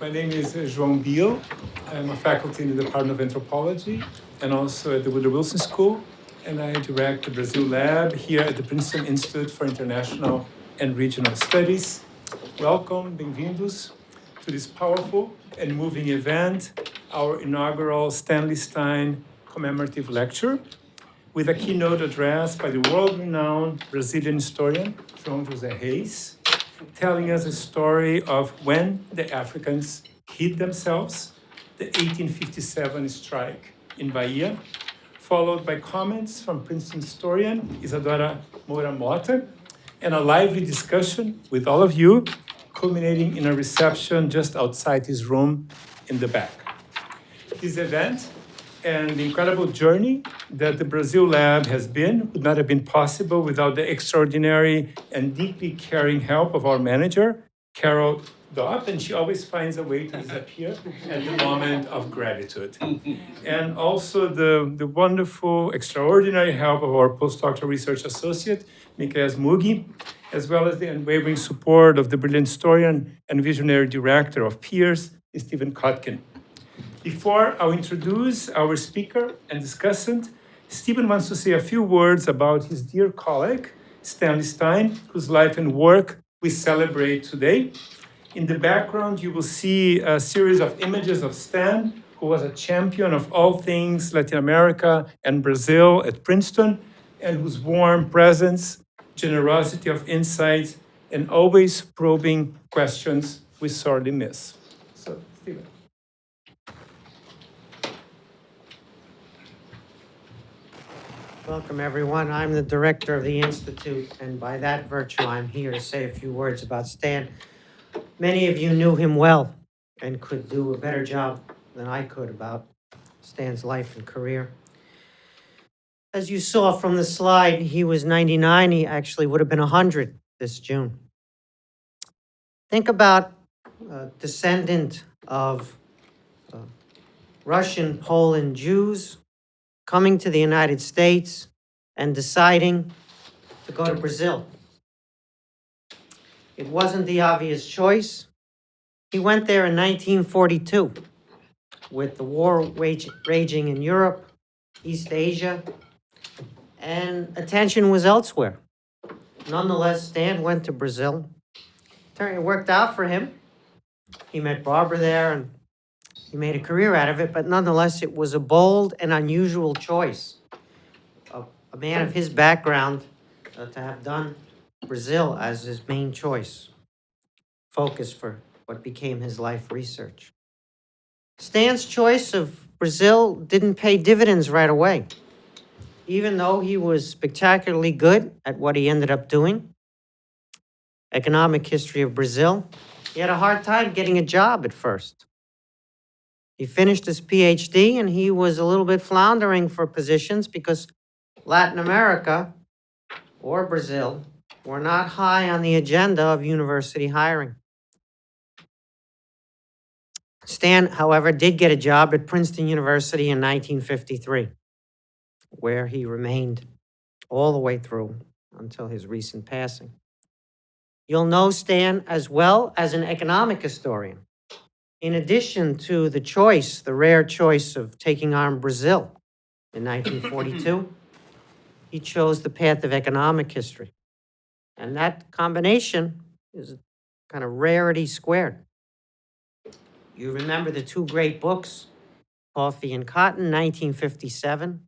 My name is João Biel. I'm a faculty in the Department of Anthropology and also at the Woodrow Wilson School. And I direct the Brazil Lab here at the Princeton Institute for International and Regional Studies. Welcome, bem-vindos, to this powerful and moving event, our inaugural Stanley Stein commemorative lecture, with a keynote address by the world-renowned Brazilian historian, João José Reis, telling us a story of when the Africans hid themselves, the 1857 strike in Bahia, followed by comments from Princeton historian Isadora Mota, and a lively discussion with all of you, culminating in a reception just outside his room in the back. This event and the incredible journey that the Brazil Lab has been would not have been possible without the extraordinary and deeply caring help of our manager, Carol Dopp, and she always finds a way to disappear at the moment of gratitude. And also the wonderful, extraordinary help of our postdoctoral research associate, Mikael Mugi, as well as the unwavering support of the brilliant historian and visionary director of Peers, Stephen Kotkin. Before I introduce our speaker and discussant, Stephen wants to say a few words about his dear colleague, Stanley Stein, whose life and work we celebrate today. In the background, you will see a series of images of Stan, who was a champion of all things Latin America and Brazil at Princeton, and whose warm presence, generosity of insight, and always probing questions we sorely miss. So, Stephen. Welcome, everyone. I'm the director of the Institute, and by that virtue, I'm here to say a few words about Stan. Many of you knew him well and could do a better job than I could about Stan's life and career. As you saw from the slide, he was 99. He actually would have been 100 this June. Think about a descendant of Russian, Poland Jews coming to the United States and deciding to go to Brazil. It wasn't the obvious choice. He went there in 1942 with the war raging in Europe, East Asia, and attention was elsewhere. Nonetheless, Stan went to Brazil. It worked out for him. He met Barbara there and he made a career out of it, but nonetheless, it was a bold and unusual choice. A man of his background to have done Brazil as his main choice, focus for what became his life research. Stan's choice of Brazil didn't pay dividends right away. Even though he was spectacularly good at what he ended up doing, economic history of Brazil, he had a hard time getting a job at first. He finished his PhD and he was a little bit floundering for positions because Latin America or Brazil were not high on the agenda of university hiring. Stan, however, did get a job at Princeton University in 1953, where he remained all the way through until his recent passing. You'll know Stan as well as an economic historian. In addition to the rare choice of taking on Brazil in 1942, he chose the path of economic history. And that combination is kind of rarity squared. You remember the two great books, Coffee and Cotton, 1957.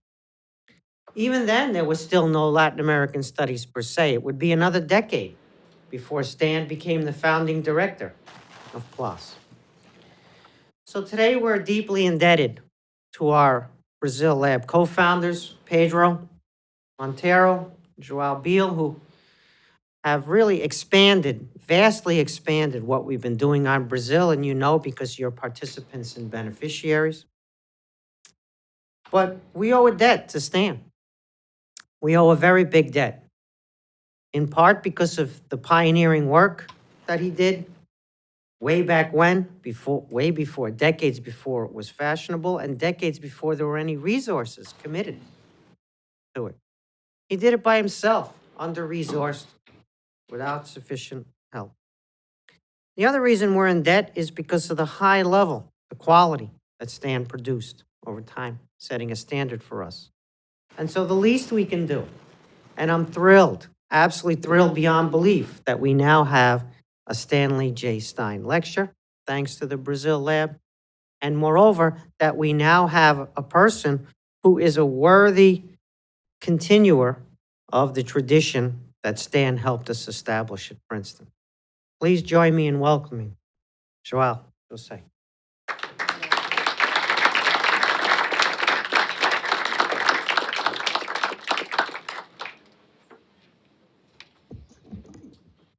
Even then, there was still no Latin American studies per se. It would be another decade before Stan became the founding director of PLOS. So today we're deeply indebted to our Brazil Lab co-founders, Pedro Monteiro, João Biel, who have really vastly expanded what we've been doing on Brazil, and you know because you're participants and beneficiaries. But we owe a debt to Stan. We owe a very big debt, in part because of the pioneering work that he did way back when, decades before it was fashionable and decades before there were any resources committed to it. He did it by himself, under-resourced, without sufficient help. The other reason we're in debt is because of the high level, the quality that Stan produced over time, setting a standard for us. And so the least we can do, and I'm thrilled, absolutely thrilled beyond belief, that we now have a Stanley J. Stein lecture, thanks to the Brazil lab, and moreover, that we now have a person who is a worthy continuer of the tradition that Stan helped us establish at Princeton. Please join me in welcoming João José.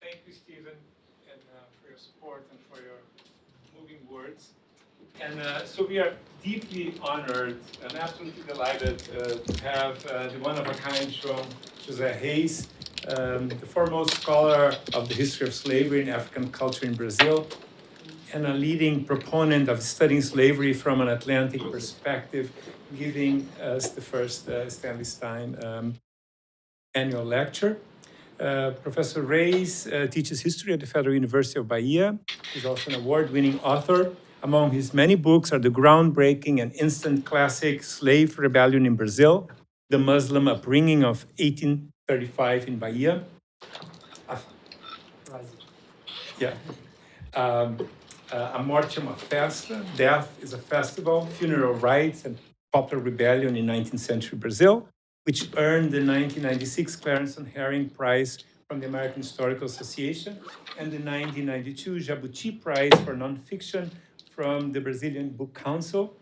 Thank you, Stephen, and for your support and for your moving words. And so we are deeply honored and absolutely delighted to have the one-of-a-kind João José Reis, the foremost scholar of the history of slavery and African culture in Brazil, and a leading proponent of studying slavery from an Atlantic perspective, giving us the first Stanley Stein annual lecture. Professor Reis teaches history at the Federal University of Bahia. He's also an award-winning author. Among his many books are the groundbreaking and instant classic Slave Rebellion in Brazil, The Muslim Upbringing of 1835 in Bahia. A Mortem, a Festa, Death is a Festival, Funeral Rites and Popular Rebellion in 19th Century Brazil, which earned the 1996 Clarence Herring Prize from the American Historical Association and the 1992 Jabuti Prize for Nonfiction from the Brazilian Book Council,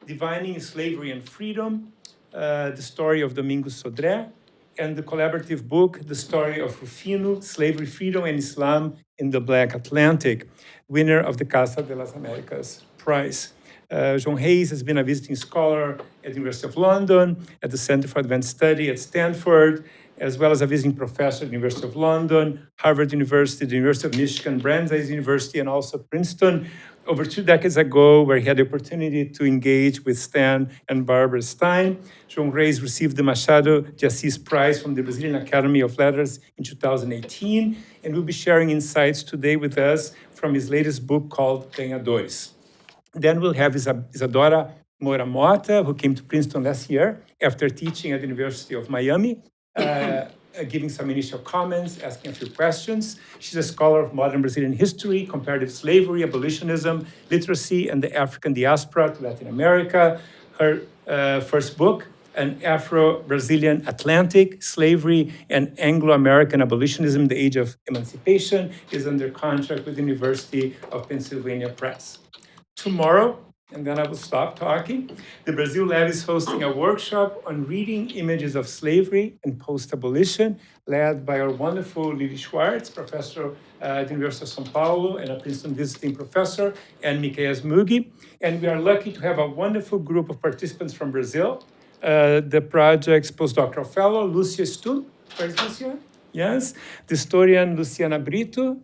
Divining Slavery and Freedom, the story of Domingos Sodré, and the collaborative book, The Story of Rufino, Slavery, Freedom, and Islam in the Black Atlantic, winner of the Casa de las Americas Prize. João Reis has been a visiting scholar at the University of London, at the Center for Advanced Study at Stanford, as well as a visiting professor at the University of London, Harvard University, the University of Michigan, Brandeis University, and also Princeton, over 2 decades ago, where he had the opportunity to engage with Stan and Barbara Stein. João Reis received the Machado de Assis Prize from the Brazilian Academy of Letters in 2018, and will be sharing insights today with us from his latest book called Ganhadores. Then we'll have Isadora Mota, who came to Princeton last year after teaching at the University of Miami, giving some initial comments, asking a few questions. She's a scholar of modern Brazilian history, comparative slavery, abolitionism, literacy, and the African diaspora to Latin America. Her first book, An Afro-Brazilian Atlantic, Slavery and Anglo-American Abolitionism, the Age of Emancipation, is under contract with the University of Pennsylvania Press. Tomorrow, and then I will stop talking, the Brazil Lab is hosting a workshop on reading images of slavery and post-abolition, led by our wonderful Lili Schwartz, professor at the University of São Paulo and a Princeton visiting professor, and Miquel Mugi. And we are lucky to have a wonderful group of participants from Brazil. The project's postdoctoral fellow, Lúcia Stuck. Where's Lúcia? Yes. The historian Luciana Brito.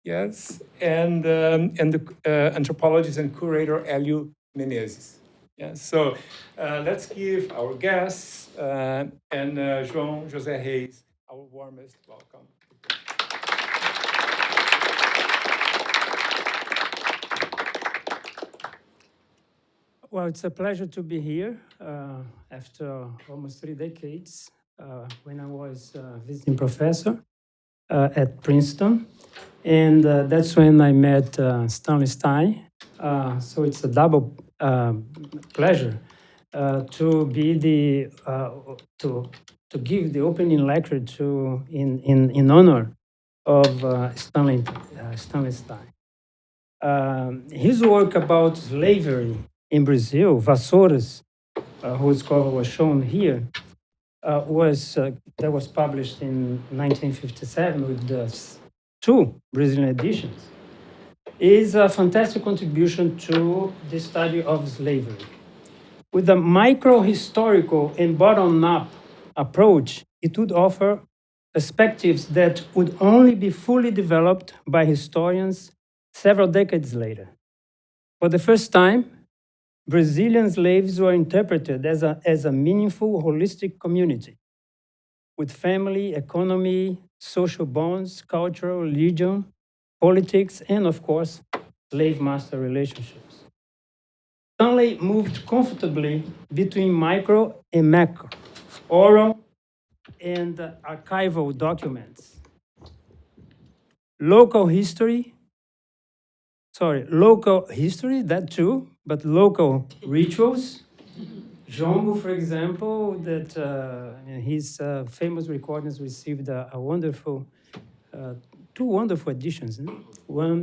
Yes, and the anthropologist and curator Hélio Menezes. Yes, so let's give our guests and João José Reis our warmest welcome. Well, it's a pleasure to be here after almost 3 decades when I was visiting professor at Princeton. And that's when I met Stanley Stein. So it's a double pleasure to be to give the opening lecture in honor of Stanley Stein. His work about slavery in Brazil, Vassouras, whose cover was shown here, that was published in 1957 with the 2 Brazilian editions, is a fantastic contribution to the study of slavery. With a micro-historical and bottom-up approach, it would offer perspectives that would only be fully developed by historians several decades later. For the first time, Brazilian slaves were interpreted as a meaningful, holistic community with family, economy, social bonds, cultural, religion, politics, and of course, slave-master relationships. Stanley moved comfortably between micro and macro, oral and archival documents, local history, that too, but local rituals. Jongo, for example, that in his famous recordings received a wonderful, two wonderful editions. No? One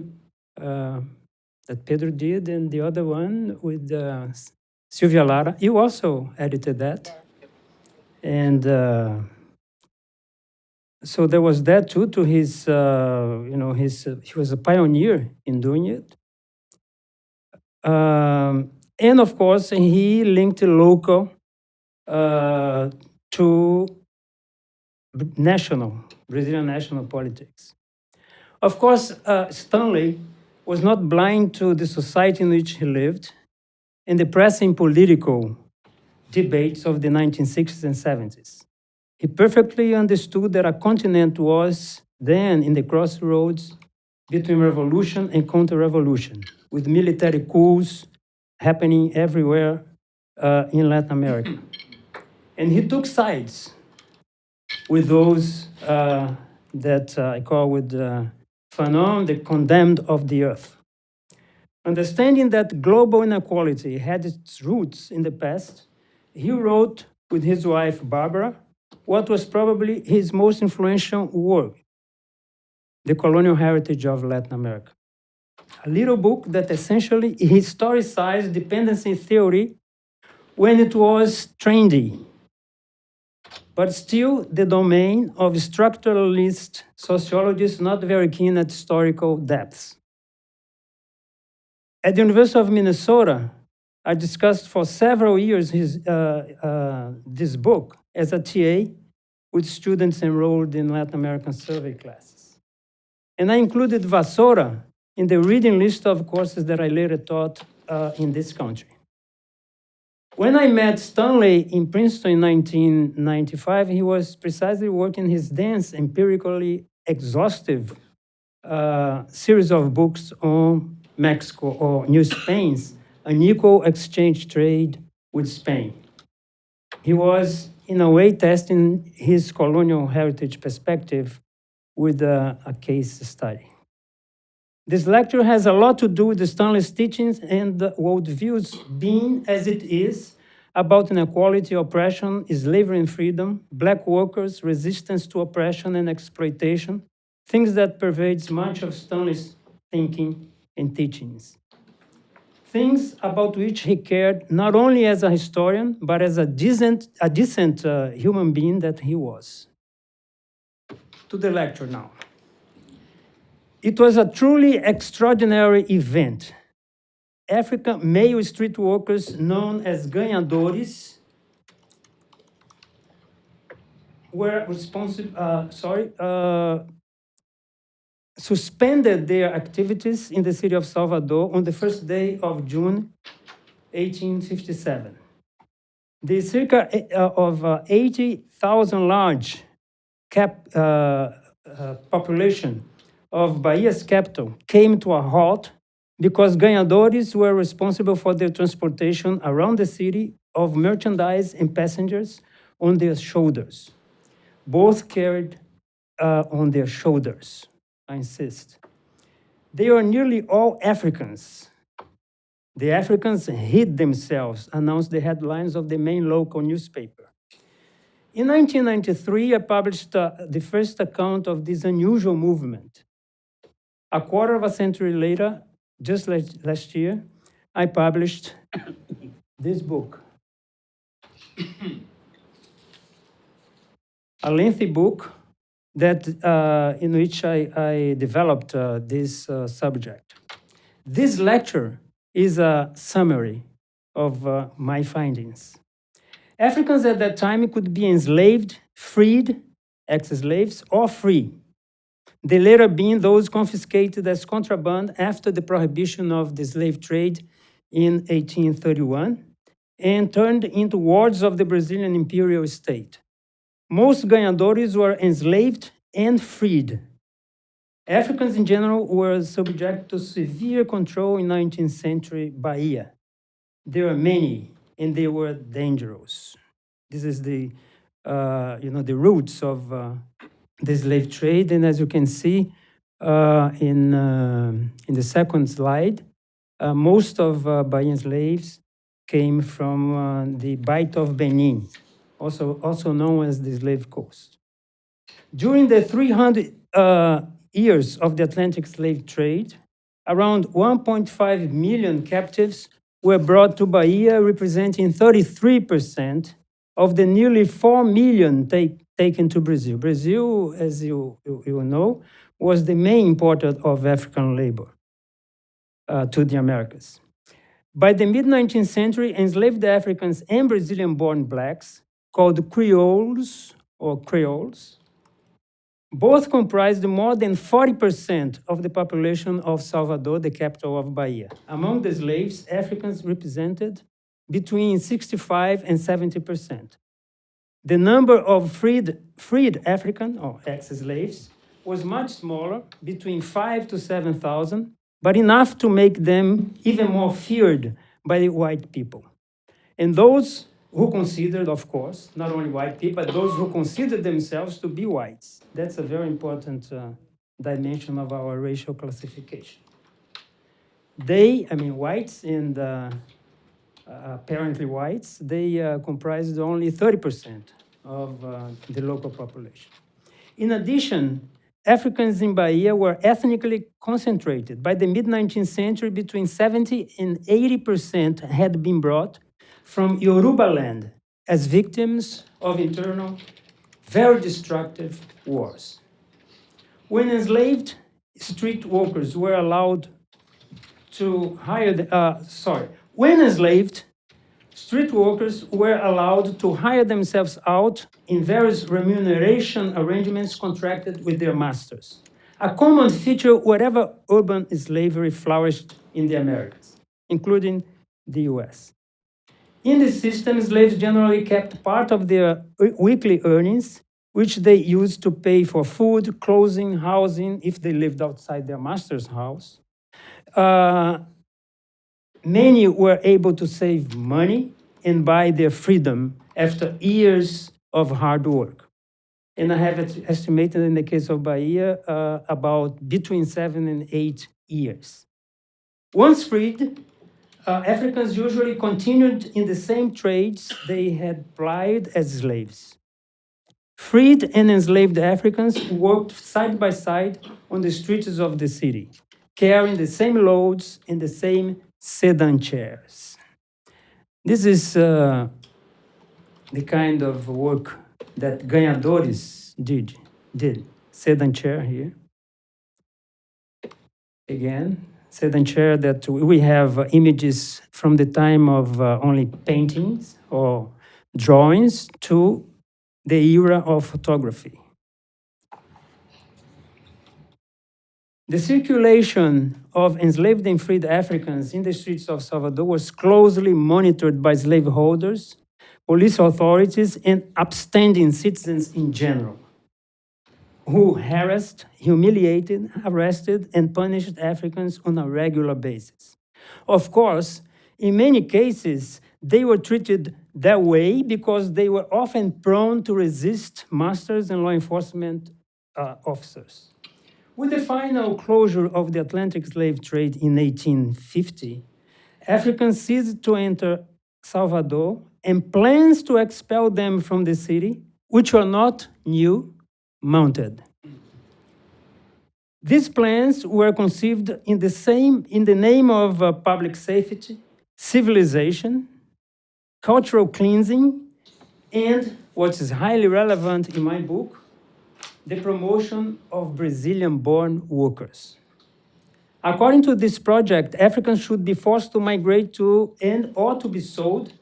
that Pedro did, and the other one with Silvia Lara. You also edited that. And so there was that too, to his, he was a pioneer in doing it. And of course, he linked local to Brazilian national politics. Of course, Stanley was not blind to the society in which he lived and the pressing political debates of the 1960s and 70s. He perfectly understood that a continent was then in the crossroads between revolution and counter-revolution, with military coups happening everywhere in Latin America. And he took sides with those that I call with Fanon, the condemned of the earth. Understanding that global inequality had its roots in the past, he wrote with his wife Barbara what was probably his most influential work, The Colonial Heritage of Latin America. A little book that essentially historicized dependency theory when it was trendy, but still the domain of structuralist sociologists not very keen at historical depths. At the University of Minnesota, I discussed for several years this book as a TA with students enrolled in Latin American survey classes. And I included Vassoura in the reading list of courses that I later taught in this country. When I met Stanley in Princeton in 1995, he was precisely working his dense, empirically exhaustive series of books on Mexico, or New Spain's unequal exchange trade with Spain. He was, in a way, testing his colonial heritage perspective with a case study. This lecture has a lot to do with the Stanley's teachings and worldviews, being as it is about inequality, oppression, slavery and freedom, black workers, resistance to oppression and exploitation, things that pervades much of Stanley's thinking and teachings. Things about which he cared not only as a historian, but as a decent human being that he was. To the lecture now. It was a truly extraordinary event. African male street workers known as ganhadores were suspended their activities in the city of Salvador on the first day of June 1857. The circa of 80,000 large population of Bahia's capital came to a halt because ganhadores were responsible for the transportation around the city of merchandise and passengers on their shoulders. Both carried on their shoulders, I insist. They are nearly all Africans. The Africans hid themselves, announced the headlines of the main local newspaper. In 1993, I published the first account of this unusual movement. A quarter of a century later, just last year, I published this book. A lengthy book that, in which I developed this subject. This lecture is a summary of my findings. Africans at that time could be enslaved, freed, ex-slaves, or free. The latter being those confiscated as contraband after the prohibition of the slave trade in 1831 and turned into wards of the Brazilian imperial state. Most ganhadores were enslaved and freed. Africans in general were subject to severe control in 19th century Bahia. There were many, and they were dangerous. This is the, the roots of the slave trade. And as you can see in the second slide, most of Bahian slaves came from the Bight of Benin, also known as the Slave Coast. During the 300 years of the Atlantic slave trade, around 1.5 million captives were brought to Bahia, representing 33% of the nearly 4 million taken to Brazil. Brazil, as you know, was the main importer of African labor to the Americas. By the mid-19th century, enslaved Africans and Brazilian-born blacks, called Creoles or Creoles, both comprised more than 40% of the population of Salvador, the capital of Bahia. Among the slaves, Africans represented between 65 and 70%. The number of freed African or ex-slaves was much smaller, between 5 to 7,000, but enough to make them even more feared by the white people. And those who considered, of course, not only white people, but those who considered themselves to be whites. That's a very important dimension of our racial classification. They, whites and apparently whites, they comprised only 30% of the local population. In addition, Africans in Bahia were ethnically concentrated. By the mid-19th century, between 70 and 80% had been brought from Yoruba land as victims of internal, very destructive wars. When enslaved street workers were allowed to hire when enslaved, street workers were allowed to hire themselves out in various remuneration arrangements contracted with their masters. A common feature wherever urban slavery flourished in the Americas, including the US. In this system, slaves generally kept part of their weekly earnings, which they used to pay for food, clothing, housing, if they lived outside their master's house. Many were able to save money and buy their freedom after years of hard work. And I have estimated in the case of Bahia about between 7 and 8 years. Once freed, Africans usually continued in the same trades they had plied as slaves. Freed and enslaved Africans worked side by side on the streets of the city, carrying the same loads in the same sedan chairs. This is the kind of work that ganhadores did. Sedan chair here. Again, sedan chair that we have images from the time of only paintings or drawings to the era of photography. The circulation of enslaved and freed Africans in the streets of Salvador was closely monitored by slaveholders, police authorities, and upstanding citizens in general, who harassed, humiliated, arrested, and punished Africans on a regular basis. Of course, in many cases, they were treated that way because they were often prone to resist masters and law enforcement officers. With the final closure of the Atlantic slave trade in 1850, Africans ceased to enter Salvador, and plans to expel them from the city, which were not new, mounted. These plans were conceived in the name of public safety, civilization, cultural cleansing, and what is highly relevant in my book, the promotion of Brazilian-born workers. According to this project, Africans should be forced to migrate to and or to be sold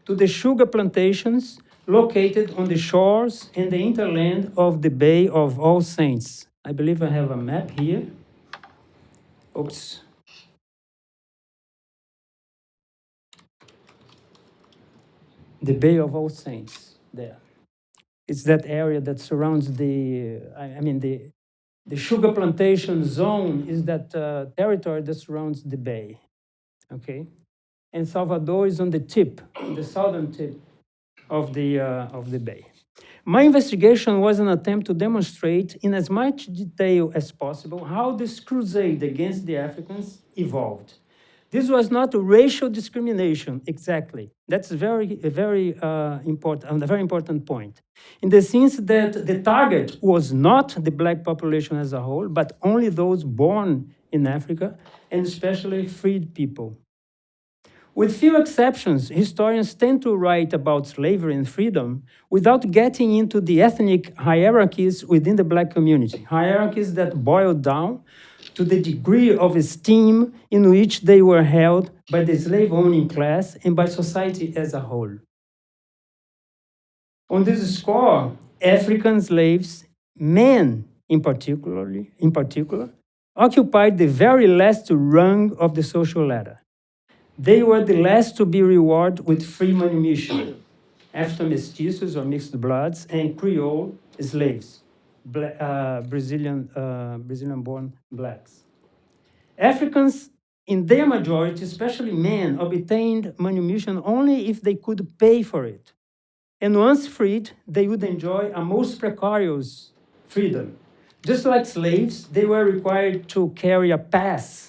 to the sugar plantations located on the shores and the hinterland of the Bay of All Saints. I believe I have a map here. Oops. The Bay of All Saints, there. It's that area that surrounds the The sugar plantation zone is that territory that surrounds the bay, okay? And Salvador is on the tip, the southern tip of the bay. My investigation was an attempt to demonstrate in as much detail as possible how this crusade against the Africans evolved. This was not racial discrimination, exactly. That's a very important point. In the sense that the target was not the black population as a whole, but only those born in Africa, and especially freed people. With few exceptions, historians tend to write about slavery and freedom without getting into the ethnic hierarchies within the black community, hierarchies that boil down to the degree of esteem in which they were held by the slave-owning class and by society as a whole. On this score, African slaves, men in particular, occupied the very last rung of the social ladder. They were the last to be rewarded with free manumission, after mestizos or mixed bloods and Creole slaves, Brazilian-born blacks. Africans, in their majority, especially men, obtained manumission only if they could pay for it. And once freed, they would enjoy a most precarious freedom. Just like slaves, they were required to carry a pass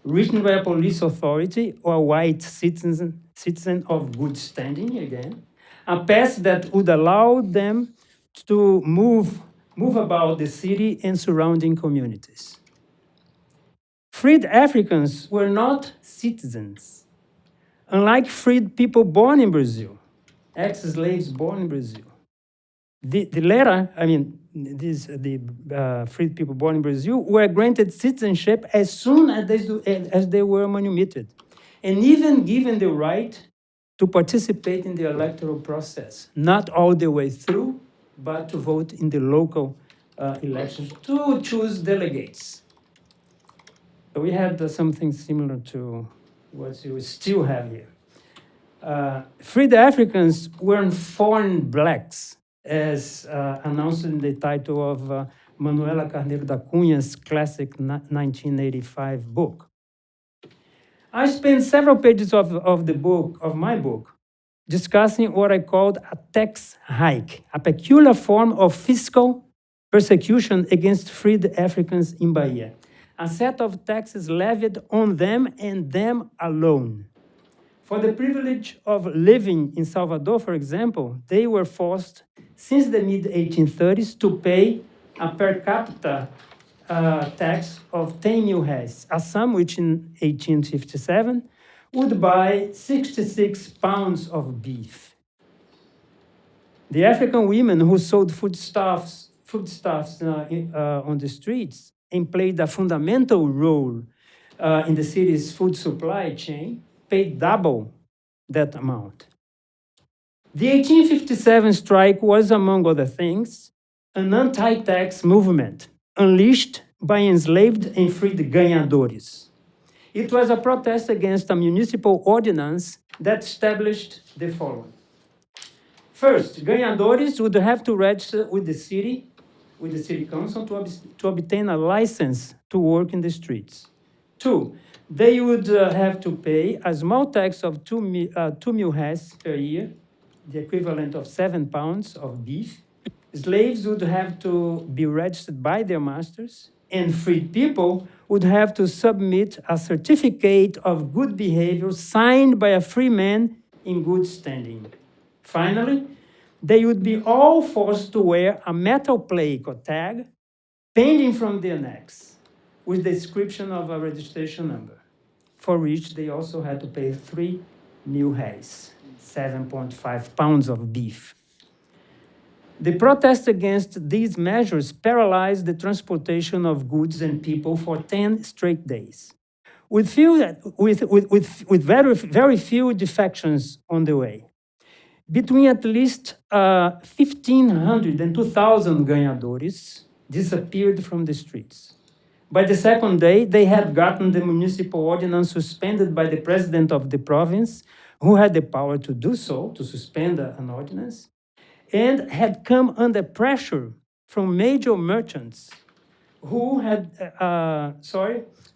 written by a police authority or a white citizen of good standing, again, a pass that would allow them to move about the city and surrounding communities. Freed Africans were not citizens, unlike freed people born in Brazil, ex-slaves born in Brazil. The latter, the freed people born in Brazil were granted citizenship as soon as they were manumitted, and even given the right to participate in the electoral process, not all the way through, but to vote in the local elections to choose delegates. So we had something similar to what you still have here. Freed Africans weren't foreign blacks, as announced in the title of Manuela Carneiro da Cunha's classic 1985 book. I spent several pages of my book, discussing what I called a tax hike, a peculiar form of fiscal persecution against freed Africans in Bahia, a set of taxes levied on them and them alone. For the privilege of living in Salvador, for example, they were forced, since the mid-1830s, to pay a per capita tax of 10 mil reais, a sum which in 1857 would buy 66 pounds of beef. The African women who sold foodstuffs on the streets and played a fundamental role in the city's food supply chain paid double that amount. The 1857 strike was, among other things, an anti-tax movement unleashed by enslaved and freed ganhadores. It was a protest against a municipal ordinance that established the following. First, ganhadores would have to register with the city council to obtain a license to work in the streets. Two, they would have to pay a small tax of 2 mil reais per year, the equivalent of 7 pounds of beef. Slaves would have to be registered by their masters, and freed people would have to submit a certificate of good behavior signed by a free man in good standing. Finally, they would be all forced to wear a metal plaque or tag pending from their necks, with the description of a registration number, for which they also had to pay 3 mil reais, 7.5 pounds of beef. The protest against these measures paralyzed the transportation of goods and people for 10 straight days, with very few defections on the way. Between at least 1,500 and 2,000 ganhadores disappeared from the streets. By the second day, they had gotten the municipal ordinance suspended by the president of the province, who had the power to do so, to suspend an ordinance, and had come under pressure from major merchants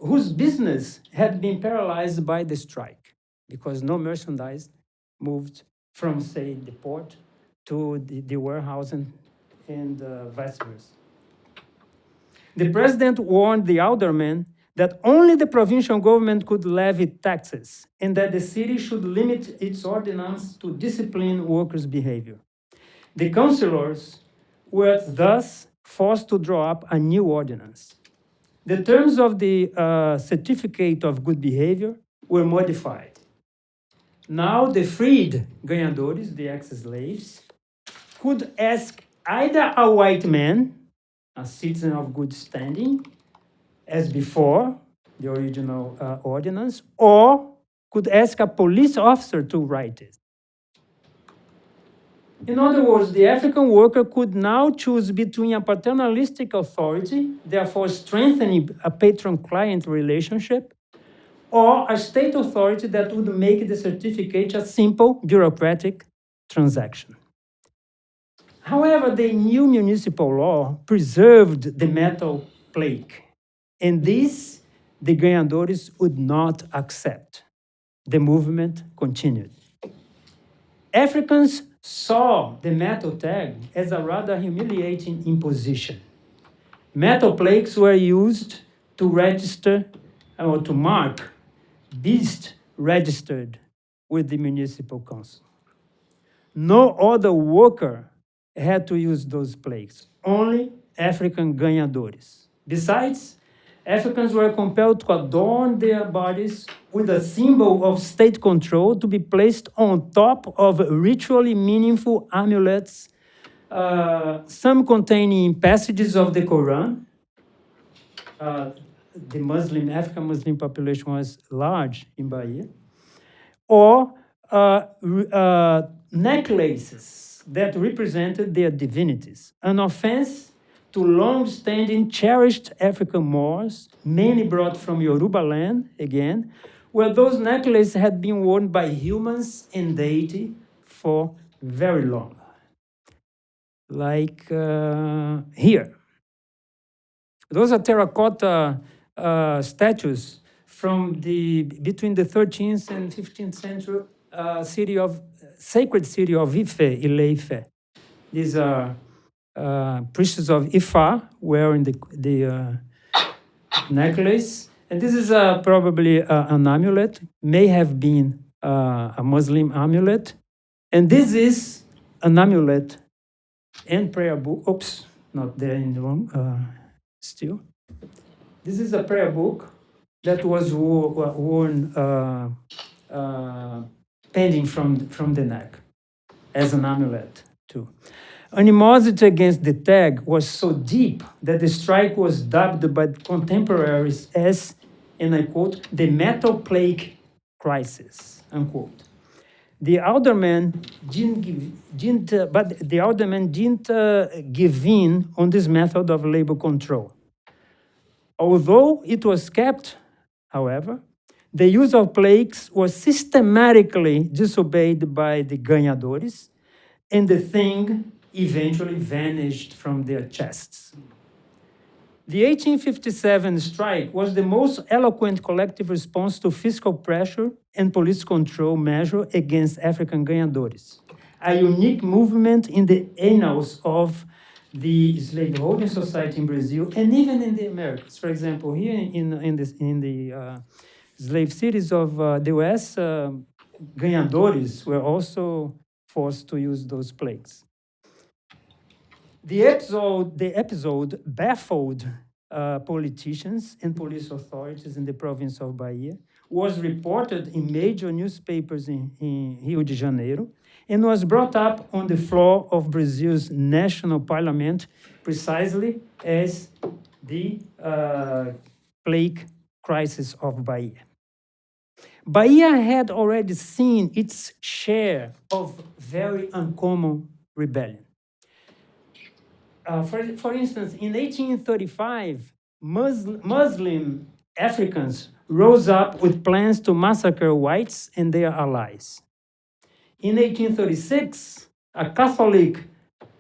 whose business had been paralyzed by the strike because no merchandise moved from, say, the port to the warehouse and vice versa. The president warned the aldermen that only the provincial government could levy taxes and that the city should limit its ordinance to discipline workers' behavior. The councillors were thus forced to draw up a new ordinance. The terms of the certificate of good behavior were modified. Now the freed ganhadores, the ex-slaves, could ask either a white man, a citizen of good standing, as before the original ordinance, or could ask a police officer to write it. In other words, the African worker could now choose between a paternalistic authority, therefore strengthening a patron-client relationship, or a state authority that would make the certificate a simple bureaucratic transaction. However, the new municipal law preserved the metal plaque, and this the ganhadores would not accept. The movement continued. Africans saw the metal tag as a rather humiliating imposition. Metal plaques were used to register or to mark beasts registered with the municipal council. No other worker had to use those plaques, only African ganhadores. Besides, Africans were compelled to adorn their bodies with a symbol of state control to be placed on top of ritually meaningful amulets, some containing passages of the Quran. The African Muslim population was large in Bahia, or necklaces that represented their divinities, an offense to long-standing cherished African Moors, many brought from Yoruba land, again, where those necklaces had been worn by humans and deity for very long. Like here. Those are terracotta statues from between the 13th and 15th century sacred city of Ife, Ile-Ife. These are priests of Ifa wearing the necklace. And this is probably an amulet, may have been a Muslim amulet. And this is an amulet and prayer book. Oops, not there in the wrong, still. This is a prayer book that was worn pending from the neck as an amulet too. Animosity against the tag was so deep that the strike was dubbed by contemporaries as, and I quote, the metal plague crisis, unquote. The aldermen didn't give in on this method of labor control. Although it was kept, however, the use of plaques was systematically disobeyed by the ganhadores, and the thing eventually vanished from their chests. The 1857 strike was the most eloquent collective response to fiscal pressure and police control measure against African ganhadores, a unique movement in the annals of the slaveholding society in Brazil and even in the Americas. For example, here in the slave cities of the US, ganhadores were also forced to use those plaques. The episode baffled politicians and police authorities in the province of Bahia, was reported in major newspapers in Rio de Janeiro, and was brought up on the floor of Brazil's national parliament precisely as the plague crisis of Bahia. Bahia had already seen its share of very uncommon rebellion. For instance, in 1835, Muslim Africans rose up with plans to massacre whites and their allies. In 1836, a Catholic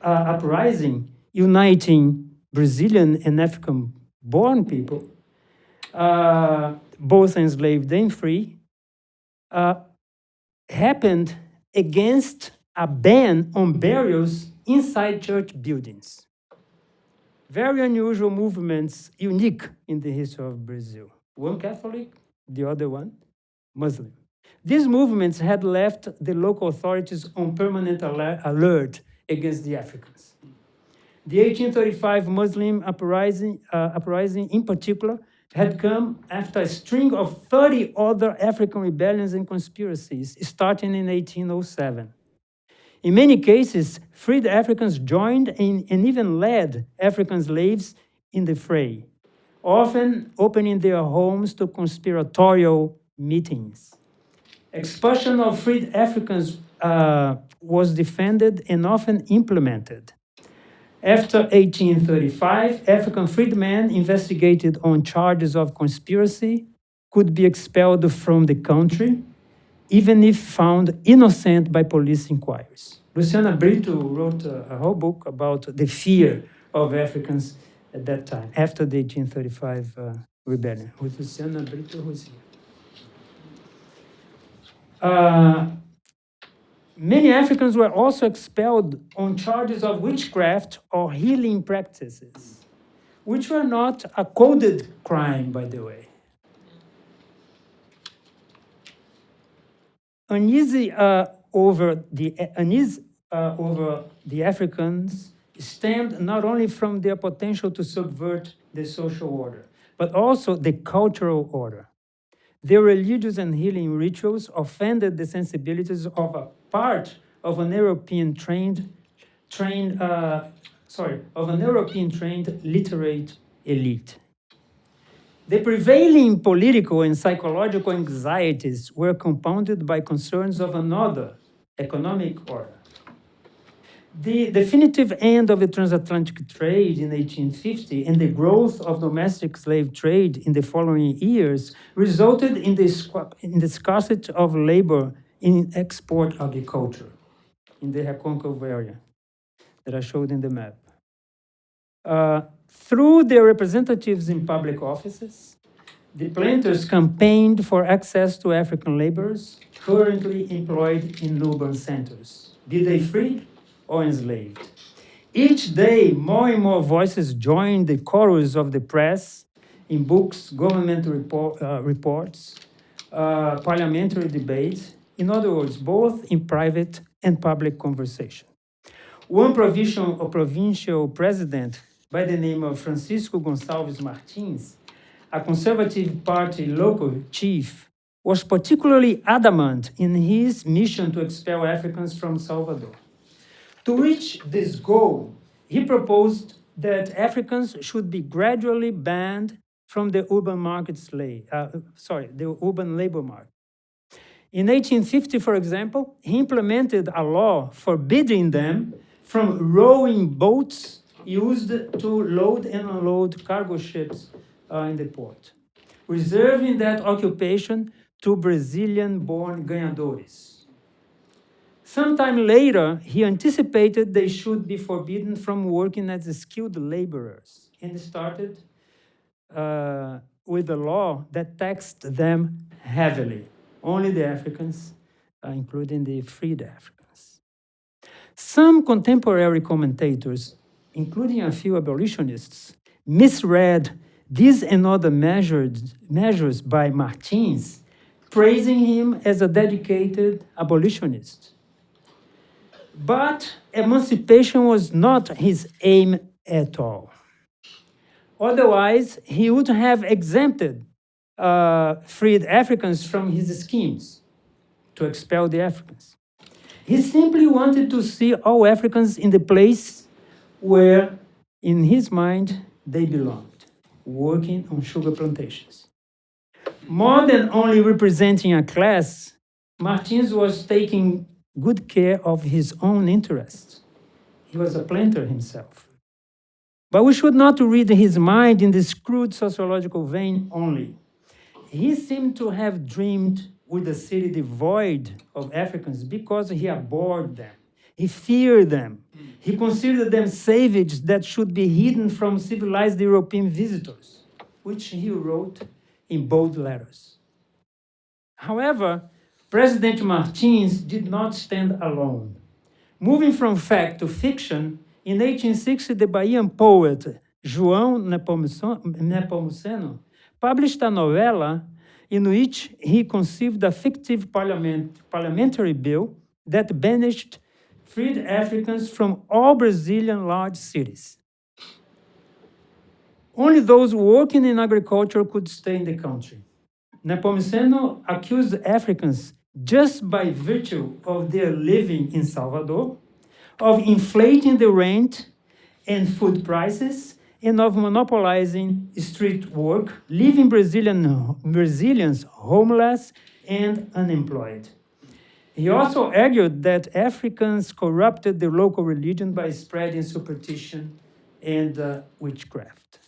uprising uniting Brazilian and African born people, both enslaved and free, happened against a ban on burials inside church buildings. Very unusual movements, unique in the history of Brazil. One Catholic, the other one Muslim. These movements had left the local authorities on permanent alert against the Africans. The 1835 Muslim uprising in particular had come after a string of 30 other African rebellions and conspiracies, starting in 1807. In many cases, freed Africans joined and even led African slaves in the fray, often opening their homes to conspiratorial meetings. Expulsion of freed Africans was defended and often implemented. After 1835, African freedmen investigated on charges of conspiracy could be expelled from the country, even if found innocent by police inquiries. Luciana Brito wrote a whole book about the fear of Africans at that time, after the 1835 rebellion, with Luciana Brito, who's here. Many Africans were also expelled on charges of witchcraft or healing practices, which were not a coded crime, by the way. Unease over the Africans stemmed not only from their potential to subvert the social order, but also the cultural order. Their religious and healing rituals offended the sensibilities of a part of an European trained literate elite. The prevailing political and psychological anxieties were compounded by concerns of another economic order. The definitive end of the transatlantic trade in 1850 and the growth of domestic slave trade in the following years resulted in the scarcity of labor in export agriculture in the Recôncavo area that I showed in the map. Through their representatives in public offices, the planters campaigned for access to African laborers currently employed in urban centers, be they free or enslaved. Each day, more and more voices joined the chorus of the press in books, government reports, parliamentary debates, in other words, both in private and public conversation. One provincial president by the name of Francisco Gonçalves Martins, a Conservative Party local chief, was particularly adamant in his mission to expel Africans from Salvador. To reach this goal, he proposed that Africans should be gradually banned from the urban urban labor market. In 1850, for example, he implemented a law forbidding them from rowing boats used to load and unload cargo ships in the port, reserving that occupation to Brazilian-born ganhadores. Sometime later, he anticipated they should be forbidden from working as skilled laborers and started with a law that taxed them heavily, only the Africans, including the freed Africans. Some contemporary commentators, including a few abolitionists, misread these and other measures by Martins, praising him as a dedicated abolitionist. But emancipation was not his aim at all. Otherwise, he would have exempted freed Africans from his schemes to expel the Africans. He simply wanted to see all Africans in the place where, in his mind, they belonged, working on sugar plantations. More than only representing a class, Martins was taking good care of his own interests. He was a planter himself. But we should not read his mind in this crude sociological vein only. He seemed to have dreamed with a city devoid of Africans because he abhorred them. He feared them. He considered them savages that should be hidden from civilized European visitors, which he wrote in bold letters. However, President Martins did not stand alone. Moving from fact to fiction, in 1860, the Bahian poet João Nepomuceno published a novella in which he conceived a fictive parliamentary bill that banished freed Africans from all Brazilian large cities. Only those working in agriculture could stay in the country. Nepomuceno accused Africans, just by virtue of their living in Salvador, of inflating the rent and food prices and of monopolizing street work, leaving Brazilians homeless and unemployed. He also argued that Africans corrupted the local religion by spreading superstition and witchcraft.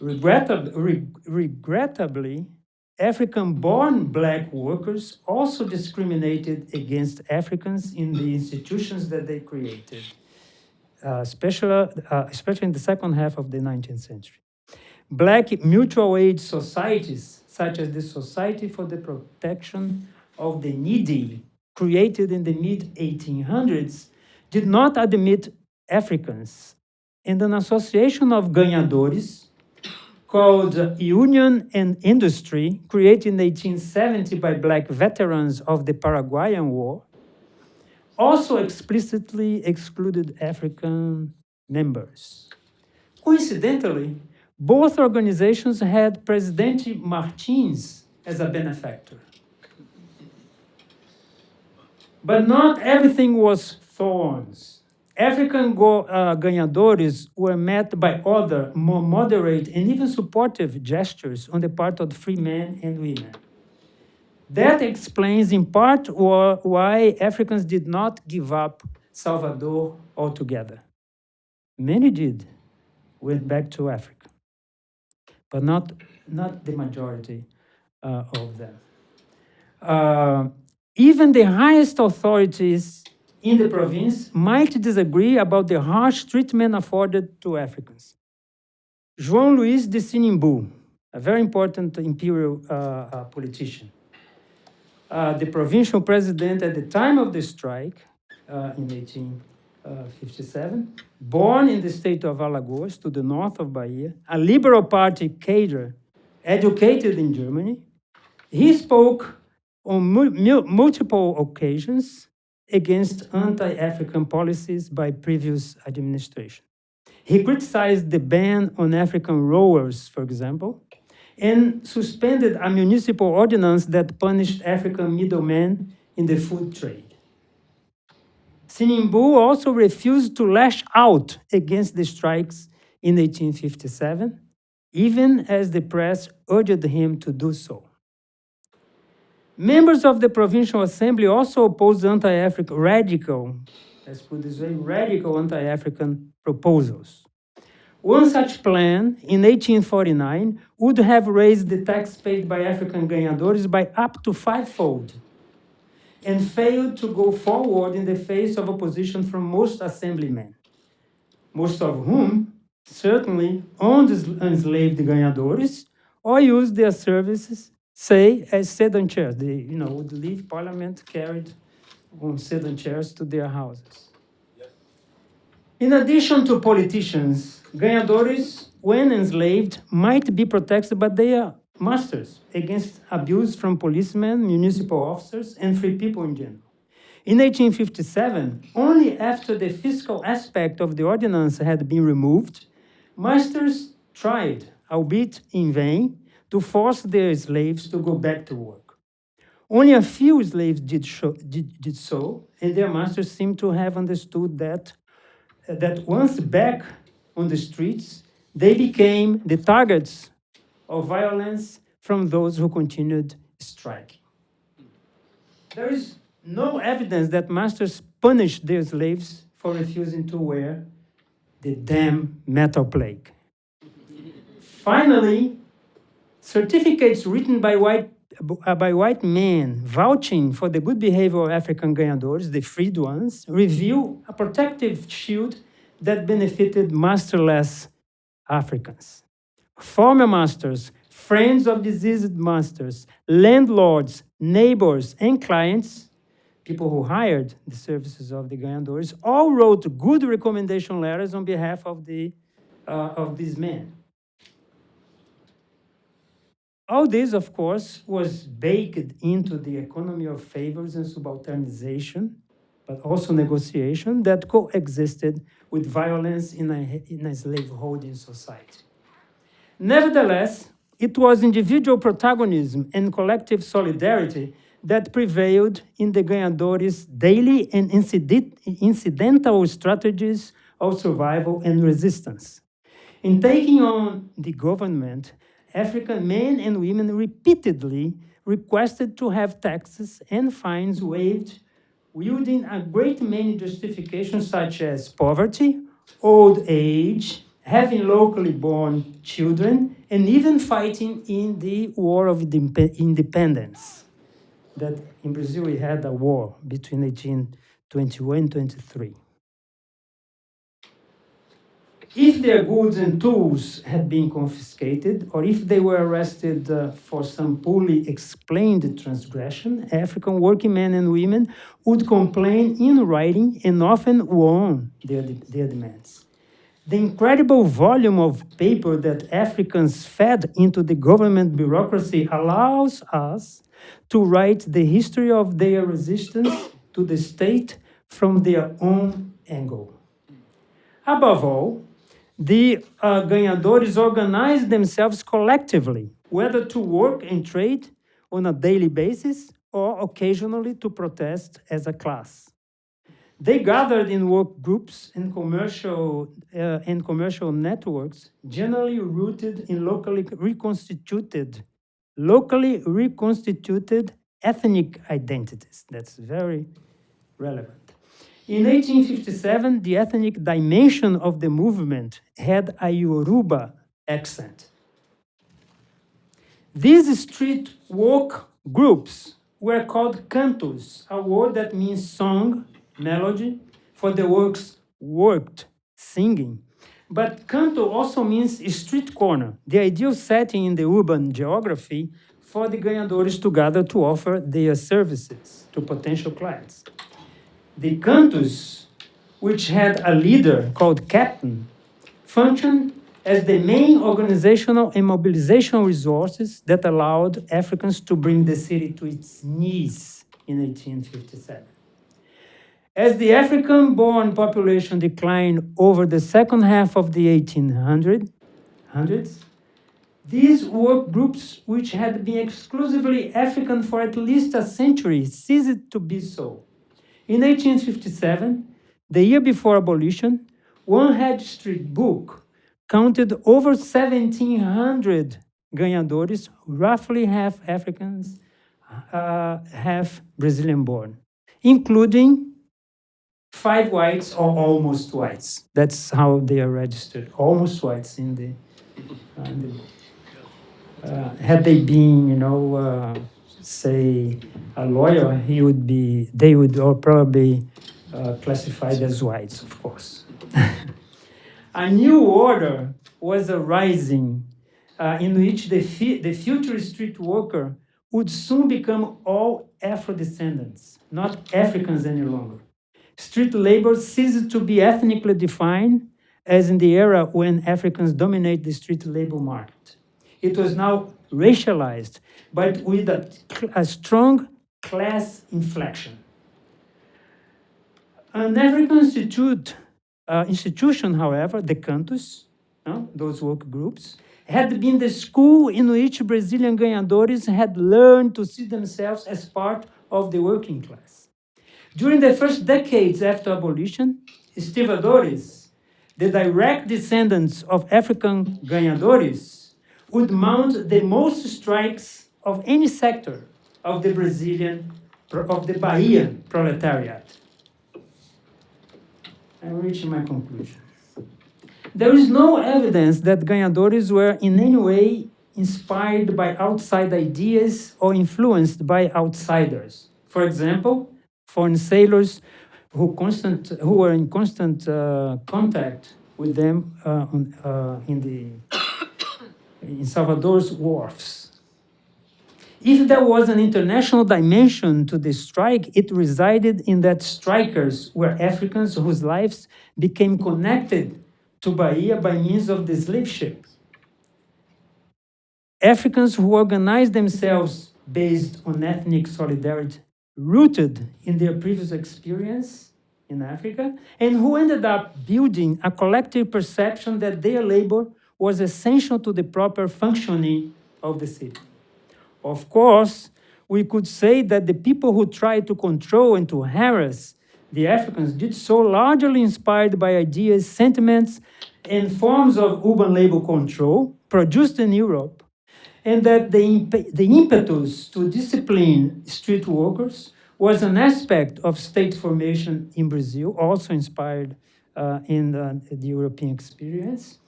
Regrettably, African-born black workers also discriminated against Africans in the institutions that they created, especially in the second half of the 19th century. Black mutual aid societies, such as the Society for the Protection of the Needy, created in the mid-1800s, did not admit Africans, and an association of ganhadores, called Union and Industry, created in 1870 by black veterans of the Paraguayan War, also explicitly excluded African members. Coincidentally, both organizations had President Martins as a benefactor. But not everything was thorns. African ganhadores were met by other, more moderate and even supportive gestures on the part of free men and women. That explains in part why Africans did not give up Salvador altogether. Many did, went back to Africa, but not the majority of them. Even the highest authorities in the province might disagree about the harsh treatment afforded to Africans. João Luís de Sinimbu, a very important imperial politician, the provincial president at the time of the strike in 1857, born in the state of Alagoas to the north of Bahia, a Liberal Party cadre, educated in Germany, he spoke on multiple occasions against anti-African policies by previous administration. He criticized the ban on African rowers, for example, and suspended a municipal ordinance that punished African middlemen in the food trade. Sinimbu also refused to lash out against the strikes in 1857, even as the press urged him to do so. Members of the Provincial Assembly also opposed anti-African radical anti-African proposals. One such plan, in 1849, would have raised the tax paid by African ganhadores by up to fivefold, and failed to go forward in the face of opposition from most assemblymen, most of whom certainly owned enslaved ganhadores or used their services, say, as sedan chairs. They would leave Parliament carried on sedan chairs to their houses. Yes. In addition to politicians, ganhadores, when enslaved, might be protected by their masters against abuse from policemen, municipal officers, and free people in general. In 1857, only after the fiscal aspect of the ordinance had been removed, masters tried, albeit in vain, to force their slaves to go back to work. Only a few slaves did so, and their masters seem to have understood that once back on the streets, they became the targets of violence from those who continued striking. There is no evidence that masters punished their slaves for refusing to wear the damn metal plate. Finally, certificates written by white by white men vouching for the good behavior of African ganhadores, the freed ones, reveal a protective shield that benefited masterless Africans. Former masters, friends of diseased masters, landlords, neighbors, and clients, people who hired the services of the ganhadores, all wrote good recommendation letters on behalf of these men. All this, of course, was baked into the economy of favors and subalternization, but also negotiation that coexisted with violence in a slaveholding society. Nevertheless, it was individual protagonism and collective solidarity that prevailed in the ganhadores' daily and incidental strategies of survival and resistance. In taking on the government, African men and women repeatedly requested to have taxes and fines waived, wielding a great many justifications such as poverty, old age, having locally born children, and even fighting in the War of Independence. That in Brazil we had a war between 1821 and 23. If their goods and tools had been confiscated, or if they were arrested for some poorly explained transgression, African working men and women would complain in writing and often won their demands. The incredible volume of paper that Africans fed into the government bureaucracy allows us to write the history of their resistance to the state from their own angle. Above all, the ganhadores organized themselves collectively, whether to work and trade on a daily basis or occasionally to protest as a class. They gathered in work groups and commercial networks, generally rooted in locally reconstituted ethnic identities. That's very relevant. In 1857, the ethnic dimension of the movement had a Yoruba accent. These street work groups were called cantos, a word that means song, melody, for the works worked, singing. But canto also means street corner, the ideal setting in the urban geography for the ganhadores to gather to offer their services to potential clients. The cantos, which had a leader called captain, functioned as the main organizational and mobilizational resources that allowed Africans to bring the city to its knees in 1857. As the African-born population declined over the second half of the 1800s, these work groups, which had been exclusively African for at least a century, ceased to be so. In 1857, the year before abolition, one Head Street book counted over 1,700 ganhadores, roughly half Africans, half Brazilian-born, including 5 whites or almost whites. That's how they are registered, almost whites in the book. Had they been, say, a lawyer, they would all probably classified as whites, of course. A new order was arising in which the future street worker would soon become all Afro-descendants, not Africans any longer. Street labor ceased to be ethnically defined, as in the era when Africans dominate the street labor market. It was now racialized, but with a strong class inflection. An African institution, however, the cantos, those work groups, had been the school in which Brazilian ganhadores had learned to see themselves as part of the working class. During the first decades after abolition, estivadores, the direct descendants of African ganhadores, would mount the most strikes of any sector of the Bahia proletariat. I'm reaching my conclusion. There is no evidence that ganhadores were in any way inspired by outside ideas or influenced by outsiders. For example, foreign sailors who were in constant contact with them in Salvador's wharfs. If there was an international dimension to the strike, it resided in that strikers were Africans whose lives became connected to Bahia by means of the slave ship. Africans who organized themselves based on ethnic solidarity, rooted in their previous experience in Africa, and who ended up building a collective perception that their labor was essential to the proper functioning of the city. Of course, we could say that the people who tried to control and to harass the Africans did so largely inspired by ideas, sentiments, and forms of urban labor control produced in Europe, and that the impetus to discipline street workers was an aspect of state formation in Brazil, also inspired in the European experience,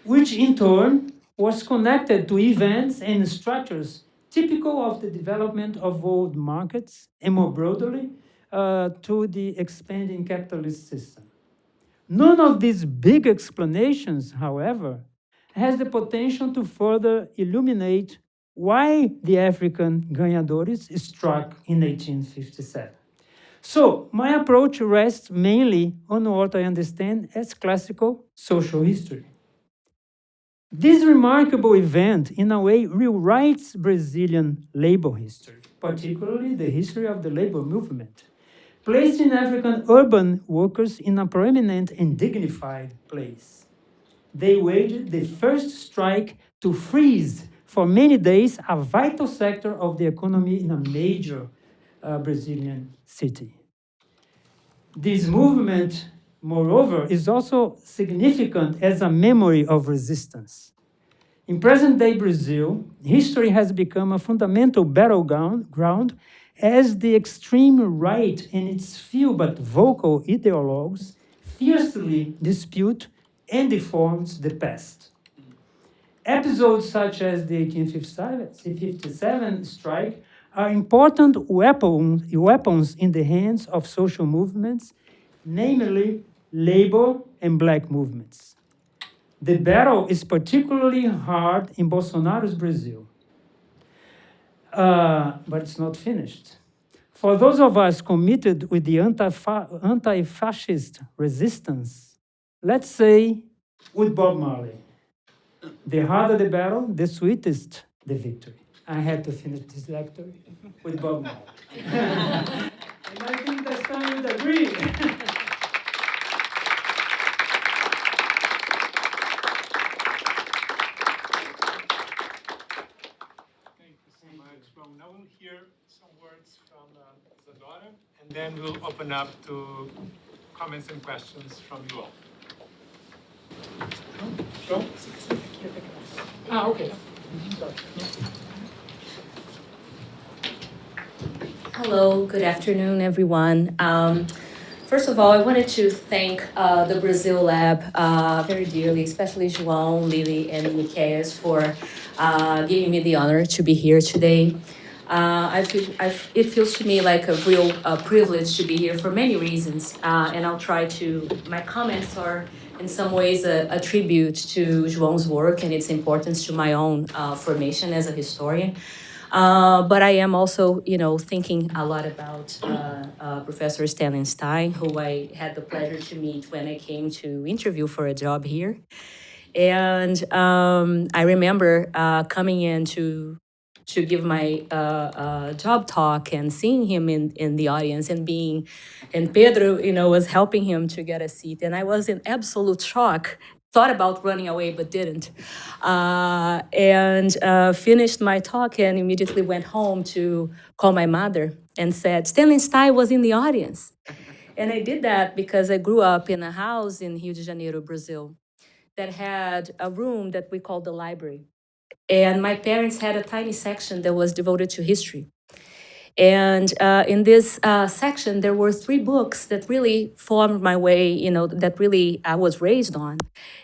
which in turn was connected to events and structures typical of the development of world markets and more broadly to the expanding capitalist system. None of these big explanations, however, has the potential to further illuminate why the African ganhadores struck in 1857. So my approach rests mainly on what I understand as classical social history. This remarkable event, in a way, rewrites Brazilian labor history, particularly the history of the labor movement, placing African urban workers in a prominent and dignified place. They waged the first strike to freeze for many days a vital sector of the economy in a major Brazilian city. This movement, moreover, is also significant as a memory of resistance. In present-day Brazil, history has become a fundamental battleground as the extreme right and its few but vocal ideologues fiercely dispute and deforms the past. Episodes such as the 1857 strike are important weapons in the hands of social movements, namely labor and black movements. The battle is particularly hard in Bolsonaro's Brazil, but it's not finished. For those of us committed with the anti-fascist resistance, let's say with Bob Marley, the harder the battle, the sweetest the victory. I had to finish this lecture with Bob Marley. And I think that Stein would agree. Thank you so much. Well, now we'll hear some words from Isadora, and then we'll open up to comments and questions from you all. João? Ah, okay. Sorry. Hello, good afternoon, everyone. First of all, I wanted to thank the Brazil Lab very dearly, especially João, Lily, and Miqueas for giving me the honor to be here today. It feels to me like a real privilege to be here for many reasons, and I'll try to, my comments are in some ways a tribute to João's work and its importance to my own formation as a historian. But I am also, thinking a lot about Professor Stanley Stein, who I had the pleasure to meet when I came to interview for a job here. And I remember coming in to give my job talk and seeing him in the audience and Pedro, was helping him to get a seat. And I was in absolute shock, thought about running away, but didn't. And finished my talk and immediately went home to call my mother and said, Stanley Stein was in the audience. And I did that because I grew up in a house in Rio de Janeiro, Brazil, that had a room that we called the library. And my parents had a tiny section that was devoted to history. And in this section, there were 3 books that really formed my way, that really I was raised on.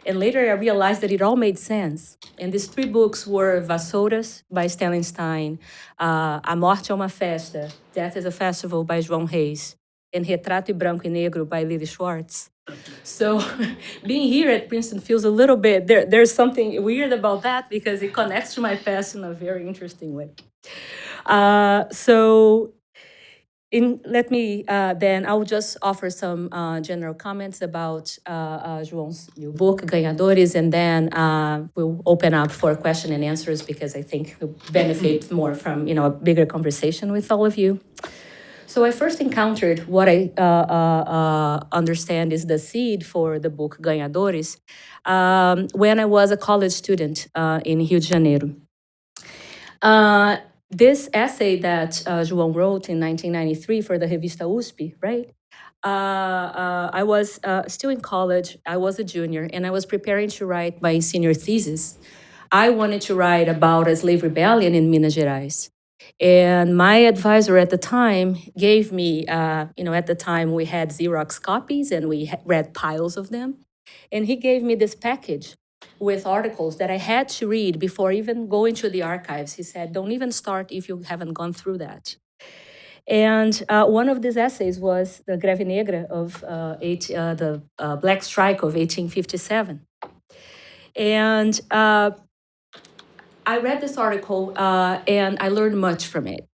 And later I realized that it all made sense. And these 3 books were Vassouras by Stanley Stein, A Morte é uma Festa, Death is a Festival by João Reis, and Retrato em Branco e Negro by Lily Schwartz. So being here at Princeton feels a little bit, there's something weird about that because it connects to my past in a very interesting way. Let me then, I will just offer some general comments about João's new book, Ganhadores, and then we'll open up for question and answers because I think we'll benefit more from a bigger conversation with all of you. So I first encountered what I understand is the seed for the book Ganhadores when I was a college student in Rio de Janeiro. This essay that João wrote in 1993 for the Revista USP, right? I was still in college, I was a junior, and I was preparing to write my senior thesis. I wanted to write about a slave rebellion in Minas Gerais. And my advisor at the time gave me, at the time we had Xerox copies and we read piles of them. And he gave me this package with articles that I had to read before even going to the archives. He said, don't even start if you haven't gone through that. And one of these essays was the Greve Negra of the Black Strike of 1857. And I read this article and I learned much from it.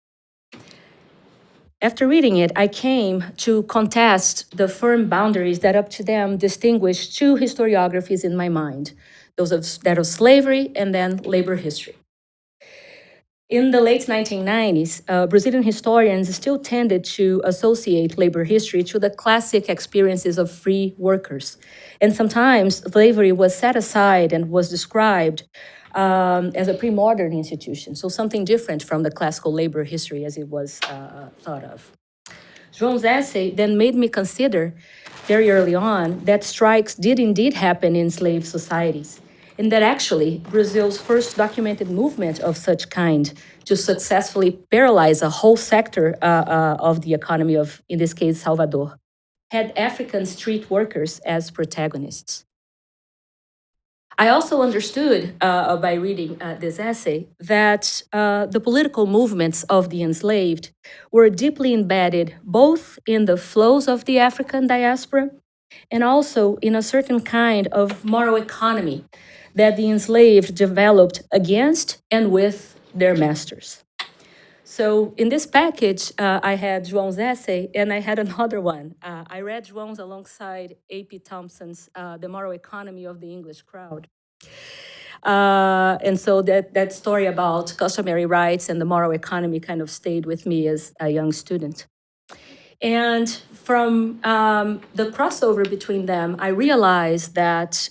After reading it, I came to contest the firm boundaries that up to them distinguished 2 historiographies in my mind, that of slavery and then labor history. In the late 1990s, Brazilian historians still tended to associate labor history to the classic experiences of free workers. And sometimes slavery was set aside and was described as a pre-modern institution, so something different from the classical labor history as it was thought of. João's essay then made me consider very early on that strikes did indeed happen in slave societies, and that actually Brazil's first documented movement of such kind to successfully paralyze a whole sector of the economy of, in this case, Salvador, had African street workers as protagonists. I also understood by reading this essay that the political movements of the enslaved were deeply embedded both in the flows of the African diaspora and also in a certain kind of moral economy that the enslaved developed against and with their masters. So in this package, I had João's essay and I had another one. I read João's alongside A.P. Thompson's The Moral Economy of the English Crowd. And so that story about customary rights and the moral economy kind of stayed with me as a young student. And from the crossover between them, I realized that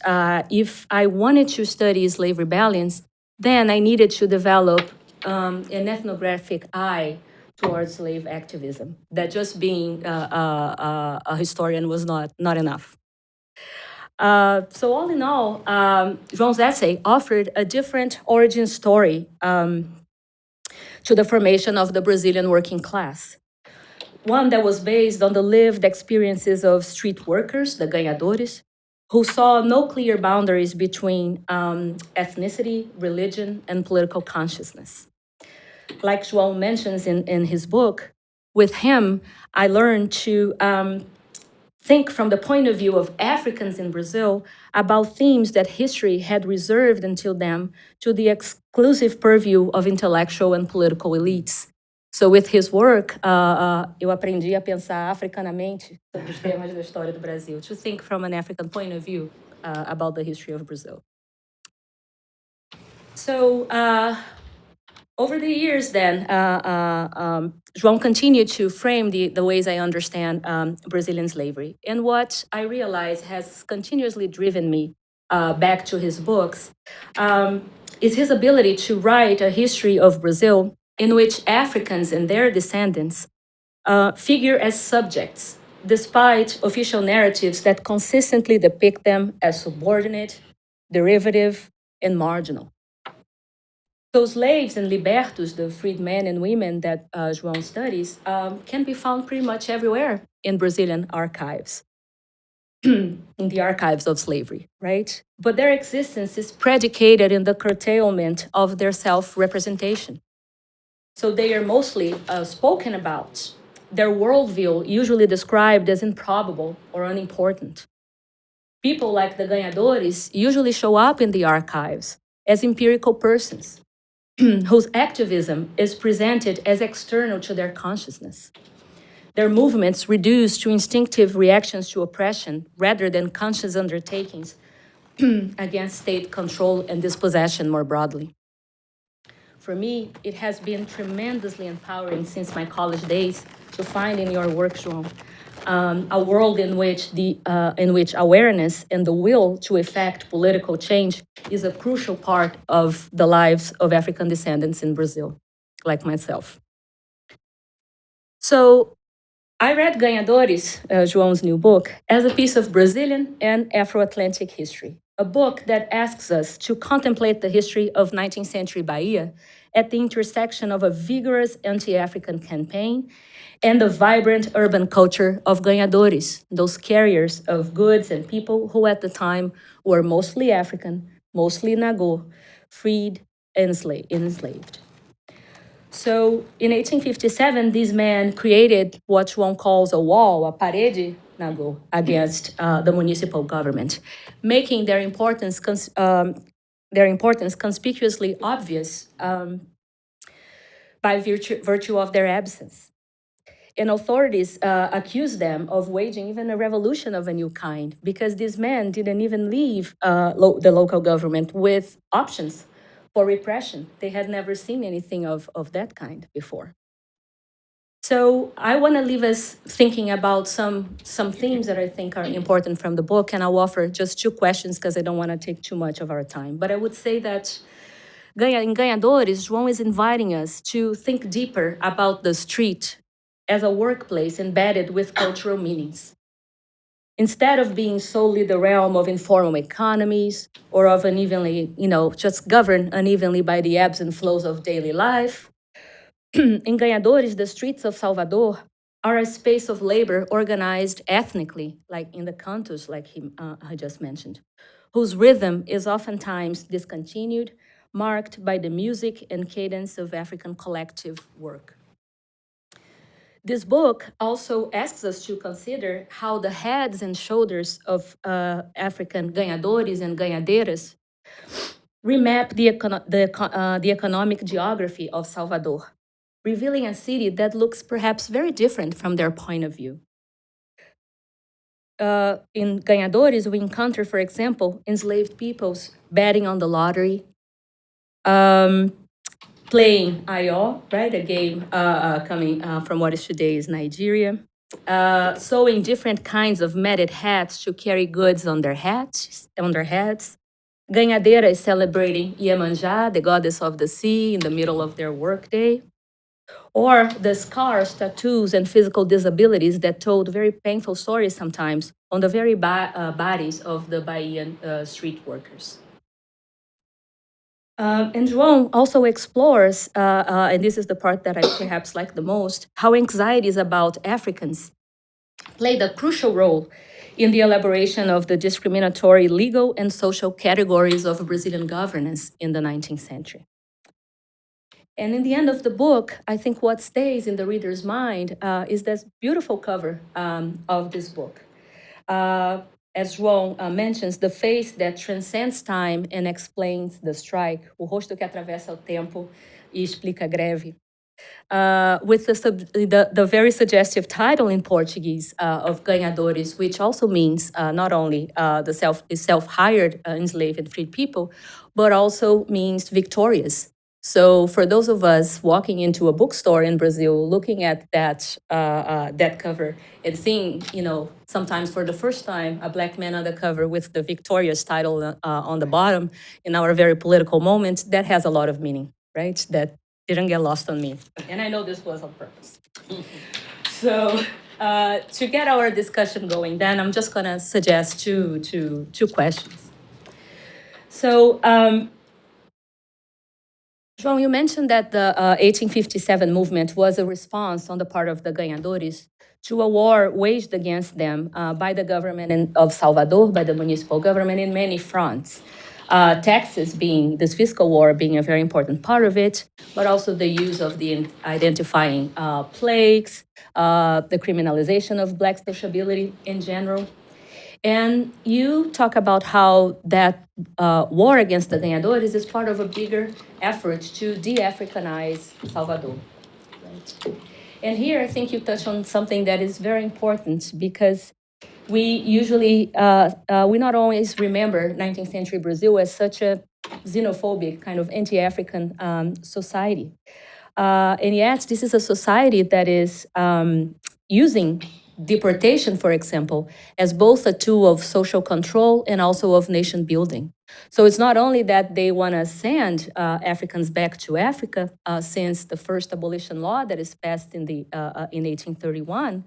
if I wanted to study slave rebellions, then I needed to develop an ethnographic eye towards slave activism, that just being a historian was not enough. So all in all, João's essay offered a different origin story to the formation of the Brazilian working class. One that was based on the lived experiences of street workers, the ganhadores, who saw no clear boundaries between ethnicity, religion, and political consciousness. Like João mentions in his book, with him, I learned to think from the point of view of Africans in Brazil about themes that history had reserved until then to the exclusive purview of intellectual and political elites. So with his work, eu aprendi a pensar africanamente sobre os temas da história do Brasil, to think from an African point of view about the history of Brazil. So over the years then, João continued to frame the ways I understand Brazilian slavery. And what I realize has continuously driven me back to his books is his ability to write a history of Brazil in which Africans and their descendants figure as subjects, despite official narratives that consistently depict them as subordinate, derivative, and marginal. Those slaves and libertos, the freed men and women that João studies, can be found pretty much everywhere in Brazilian archives, in the archives of slavery, right? But their existence is predicated in the curtailment of their self-representation. So they are mostly spoken about, their worldview usually described as improbable or unimportant. People like the ganhadores usually show up in the archives as empirical persons whose activism is presented as external to their consciousness. Their movements reduced to instinctive reactions to oppression rather than conscious undertakings against state control and dispossession more broadly. For me, it has been tremendously empowering since my college days to find in your work, João, a world in which awareness and the will to effect political change is a crucial part of the lives of African descendants in Brazil, like myself. So I read Ganhadores, João's new book, as a piece of Brazilian and Afro-Atlantic history, a book that asks us to contemplate the history of 19th century Bahia at the intersection of a vigorous anti-African campaign and the vibrant urban culture of ganhadores, those carriers of goods and people who at the time were mostly African, mostly Nagô, freed and enslaved. So in 1857, this man created what one calls a wall, a parede Nagô, against the municipal government, making their importance conspicuously obvious by virtue of their absence. And authorities accused them of waging even a revolution of a new kind because these men didn't even leave the local government with options for repression. They had never seen anything of that kind before. So I want to leave us thinking about some themes that I think are important from the book, and I'll offer just 2 questions because I don't want to take too much of our time. But I would say that in Ganhadores, João is inviting us to think deeper about the street as a workplace embedded with cultural meanings. Instead of being solely the realm of informal economies or of unevenly, just governed unevenly by the ebbs and flows of daily life, in Ganhadores, the streets of Salvador are a space of labor organized ethnically, like in the cantos, like I just mentioned, whose rhythm is oftentimes discontinued, marked by the music and cadence of African collective work. This book also asks us to consider how the heads and shoulders of African ganhadores and ganhadeiras remap the economic geography of Salvador, revealing a city that looks perhaps very different from their point of view. In Ganhadores, we encounter, for example, enslaved peoples betting on the lottery, playing Ayo, right, a game coming from what is today's Nigeria, sewing different kinds of matted hats to carry goods on their heads. Ganhadeira is celebrating Iemanjá, the goddess of the sea, in the middle of their workday. Or the scars, tattoos, and physical disabilities that told very painful stories sometimes on the very bodies of the Bahian street workers. And João also explores, and this is the part that I perhaps like the most, how anxieties about Africans played a crucial role in the elaboration of the discriminatory legal and social categories of Brazilian governance in the 19th century. And in the end of the book, I think what stays in the reader's mind is this beautiful cover of this book. As João mentions, the face that transcends time and explains the strike, o rosto que atravessa o tempo e explica a greve, with the very suggestive title in Portuguese of Ganhadores, which also means not only the self-hired enslaved and freed people, but also means victorious. So for those of us walking into a bookstore in Brazil, looking at that cover and seeing, sometimes for the first time, a Black man on the cover with the victorious title on the bottom in our very political moment, that has a lot of meaning, right? That didn't get lost on me. And I know this was on purpose. So to get our discussion going, then I'm just going to suggest two questions. So João, you mentioned that the 1857 movement was a response on the part of the ganhadores to a war waged against them by the government of Salvador, by the municipal government in many fronts. Taxes being, this fiscal war being a very important part of it, but also the use of the identifying plagues, the criminalization of Black sociability in general. And you talk about how that war against the ganhadores is part of a bigger effort to de-Africanize Salvador. Right? And here I think you touch on something that is very important because we usually, we not always remember 19th century Brazil as such a xenophobic, kind of anti-African society. And yet, this is a society that is using deportation, for example, as both a tool of social control and also of nation building. So it's not only that they want to send Africans back to Africa since the first abolition law that is passed in 1831,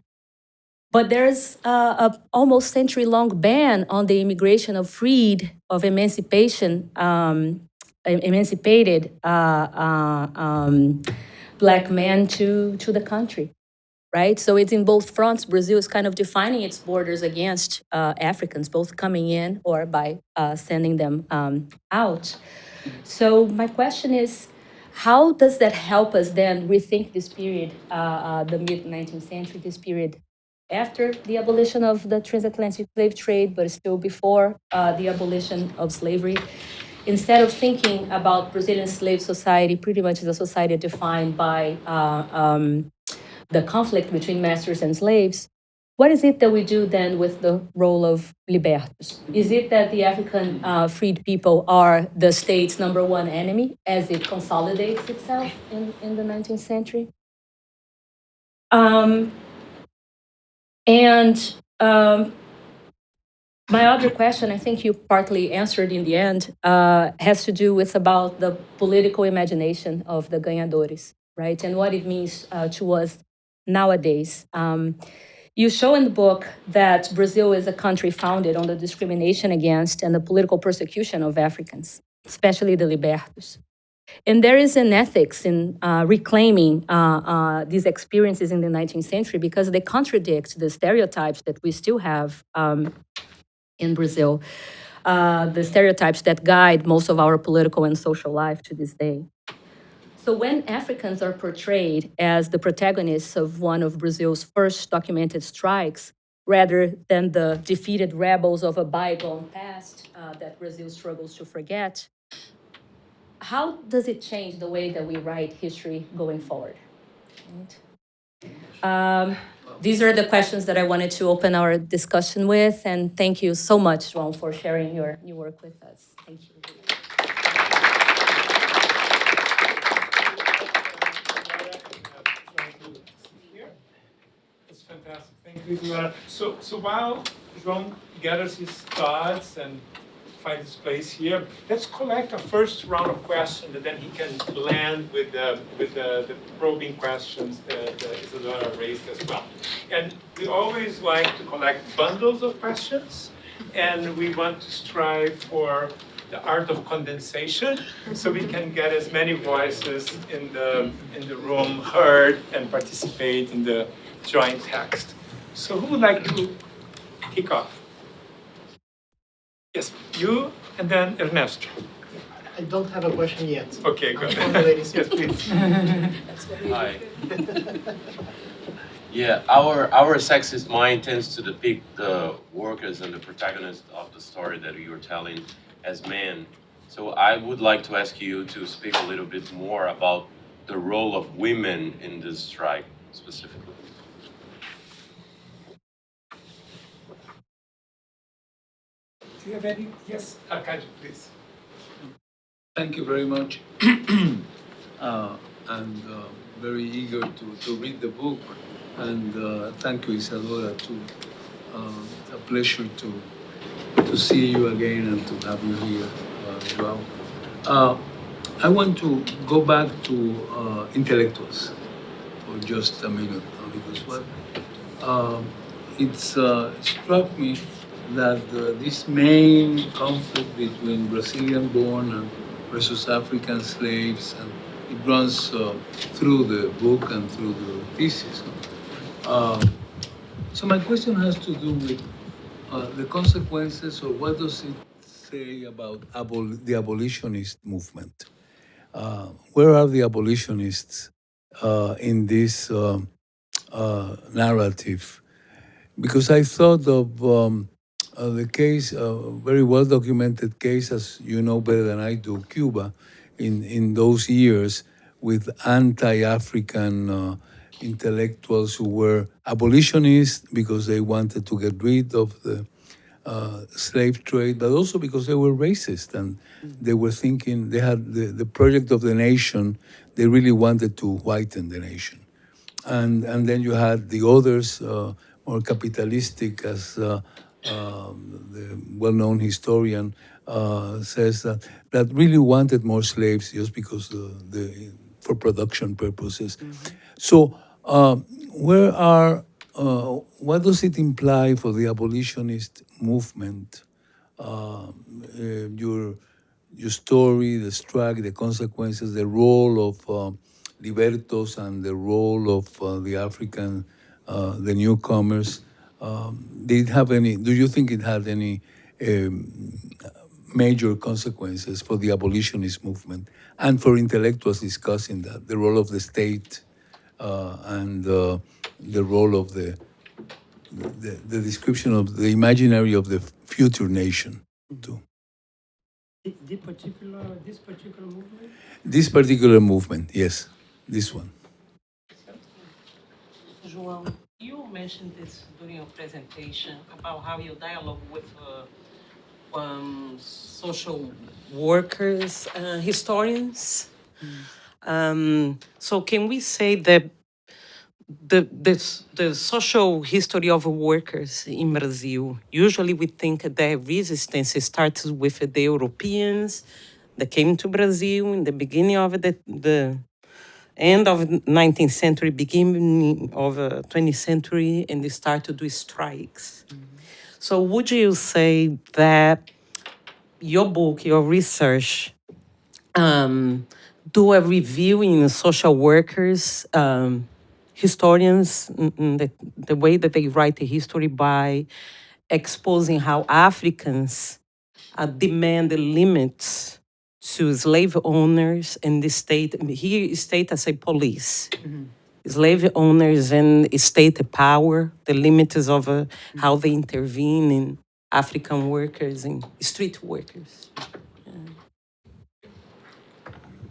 but there's a almost century-long ban on the immigration of freed, of emancipated Black men to the country, right? So it's in both fronts. Brazil is kind of defining its borders against Africans, both coming in or by sending them out. So my question is, how does that help us then rethink this period, the mid-19th century, this period after the abolition of the transatlantic slave trade, but still before the abolition of slavery? Instead of thinking about Brazilian slave society pretty much as a society defined by the conflict between masters and slaves, what is it that we do then with the role of libertos? Is it that the African freed people are the state's number one enemy as it consolidates itself in the 19th century? My other question, I think you partly answered in the end, has to do with about the political imagination of the ganhadores, right? And what it means to us nowadays. You show in the book that Brazil is a country founded on the discrimination against and the political persecution of Africans, especially the libertos. And there is an ethics in reclaiming these experiences in the 19th century because they contradict the stereotypes that we still have in Brazil, the stereotypes that guide most of our political and social life to this day. So when Africans are portrayed as the protagonists of one of Brazil's first documented strikes, rather than the defeated rebels of a bygone past that Brazil struggles to forget, how does it change the way that we write history going forward? These are the questions that I wanted to open our discussion with, and thank you so much, João, for sharing your work with us. Thank you. That's fantastic. Thank you, Isadora. So while João gathers his thoughts and finds his place here, let's collect a first round of questions, and then he can land with the probing questions that Isadora raised as well. And we always like to collect bundles of questions, and we want to strive for the art of condensation, so we can get as many voices in the room heard and participate in the joint text. So who would like to kick off? Yes, you, and then Ernesto. I don't have a question yet. Okay, good. Ladies. Yes, please. Hi. Yeah, our sexist mind tends to depict the workers and the protagonists of the story that you were telling as men. So I would like to ask you to speak a little bit more about the role of women in this strike specifically. Do you have any? Yes, Arcadio, please. Thank you very much. I'm very eager to read the book, and thank you, Isadora, too. A pleasure to see you again and to have you here, João. I want to go back to intellectuals for just a minute, because it's struck me that this main conflict between Brazilian-born and versus African slaves, and it runs through the book and through the thesis. So my question has to do with the consequences, or what does it say about the abolitionist movement? Where are the abolitionists in this narrative? Because I thought of the case, a very well documented case, as you know better than I do, Cuba, in those years, with anti-African intellectuals who were abolitionists because they wanted to get rid of the slave trade, but also because they were racist and they were thinking, they had the project of the nation, they really wanted to whiten the nation. And then you had the others, more capitalistic, as the well-known historian says, that really wanted more slaves just because for production purposes. So what does it imply for the abolitionist movement? Your story, the strike, the consequences, the role of libertos and the role of the African, the newcomers. Did it have any? Do you think it had any major consequences for the abolitionist movement and for intellectuals discussing that, the role of the state and the role of the description of the imaginary of the future nation too? This particular movement? This particular movement, yes, this one. João, you mentioned this during your presentation about how you dialogue with social workers, historians. So can we say that the social history of workers in Brazil, usually we think that resistance starts with the Europeans that came to Brazil in the beginning of the end of 19th century, beginning of 20th century, and they start to do strikes. So would you say that your book, your research, do a review in social workers, historians, the way that they write the history by exposing how Africans demand the limits to slave owners and the state. Here, state as a police. Slave owners and state power, the limits of how they intervene in African workers and street workers.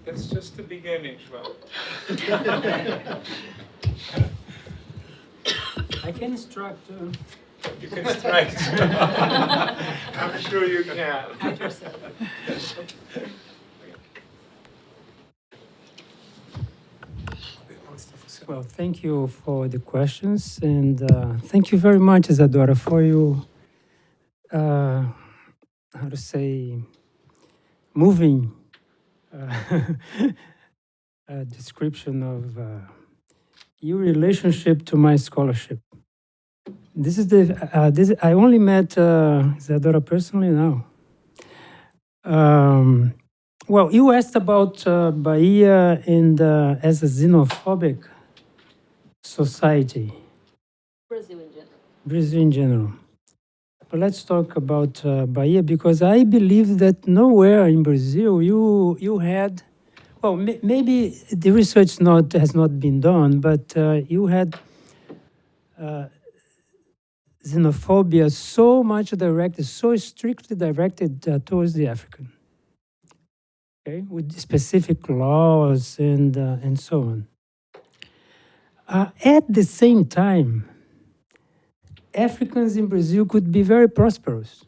That's just the beginning, João. I can instruct. You can strike. I'm sure you can. Well, thank you for the questions, and thank you very much, Isadora, for your, how to say, moving description of your relationship to my scholarship. This is I only met Isadora personally now. Well, you asked about Bahia and as a xenophobic society. Brazil in general. Brazil in general. But let's talk about Bahia, because I believe that nowhere in Brazil you had, well, maybe the research has not been done, but you had xenophobia so much directed, so strictly directed towards the African. Okay, with specific laws and so on. At the same time, Africans in Brazil could be very prosperous.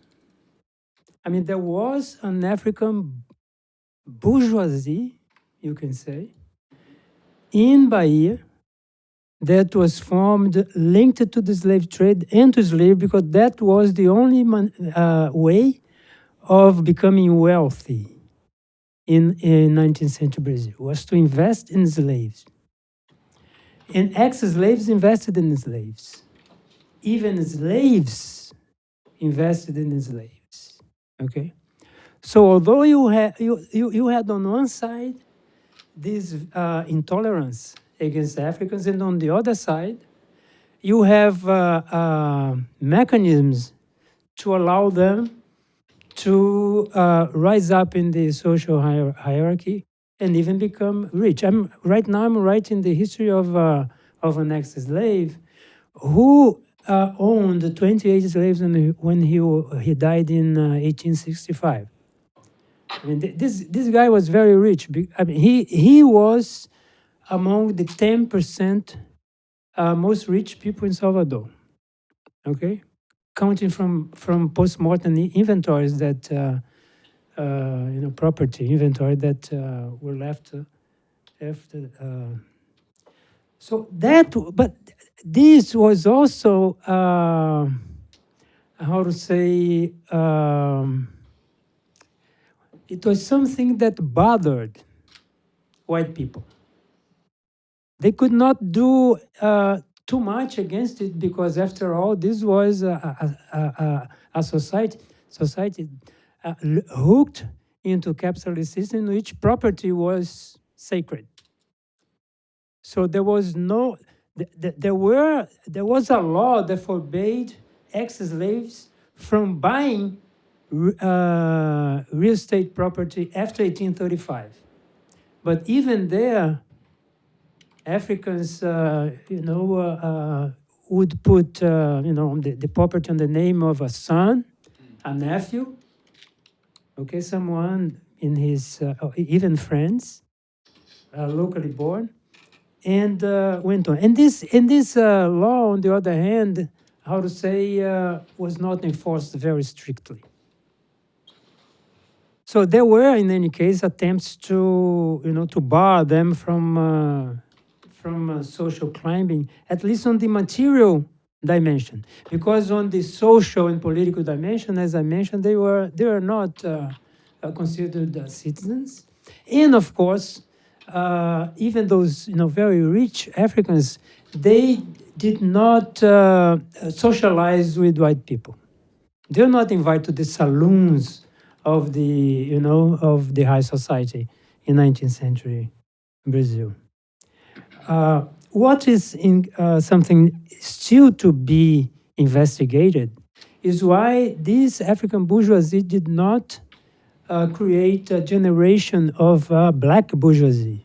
I mean, there was an African bourgeoisie, you can say, in Bahia that was formed, linked to the slave trade and to slavery, because that was the only way of becoming wealthy in 19th century Brazil, was to invest in slaves. And ex-slaves invested in slaves. Even slaves invested in slaves. Okay? So although you had on one side this intolerance against Africans, and on the other side, you have mechanisms to allow them to rise up in the social hierarchy and even become rich. Right now I'm writing the history of an ex-slave who owned 28 slaves when he died in 1865. I mean, this guy was very rich. I mean, he was among the 10% most rich people in Salvador. Okay, counting from post-mortem inventories that property inventory that were left after. So that, but this was also how to say. It was something that bothered white people. They could not do too much against it because, after all, this was a society hooked into capitalist system in which property was sacred. So there was no, there was a law that forbade ex-slaves from buying real estate property after 1835. But even there, Africans, would put, the property on the name of a son, a nephew, okay, someone in his, even friends, locally born, and went on. And this law, on the other hand, how to say, was not enforced very strictly. So there were, in any case, attempts to, to bar them from social climbing, at least on the material dimension, because on the social and political dimension, as I mentioned, they were not considered citizens, and of course, even those very rich Africans, they did not socialize with white people. They're not invited to the saloons of the of the high society in 19th century Brazil. What is something still to be investigated is why this African bourgeoisie did not create a generation of black bourgeoisie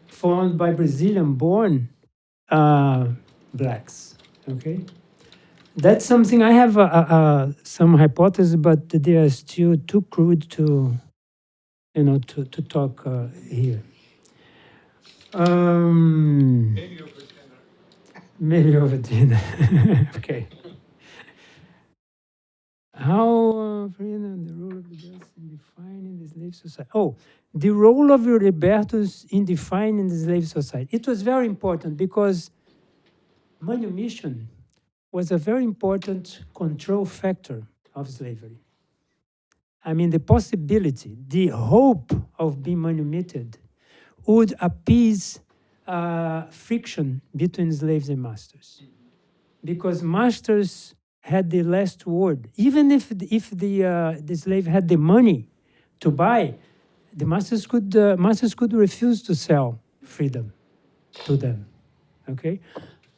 formed by Brazilian-born blacks. Okay, that's something I have some hypotheses, but they are still too crude to to talk here. Maybe over dinner. Maybe over dinner. Okay. How freedom, the role of the Libertus in defining the slave society. Oh, the role of the Libertus in defining the slave society. It was very important because manumission was a very important control factor of slavery. I mean, the possibility, the hope of being manumitted would appease friction between slaves and masters, because masters had the last word. Even if the slave had the money to buy, the masters could refuse to sell freedom to them. Okay,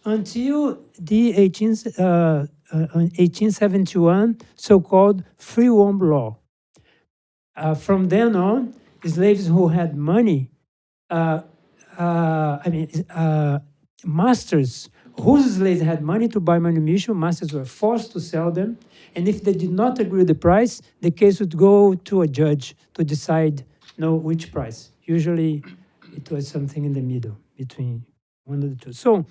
until the 1871 so-called free womb law. From then on, slaves who had money, masters whose slaves had money to buy manumission, masters were forced to sell them. And if they did not agree with the price, the case would go to a judge to decide which price. Usually it was something in the middle between one of the two. So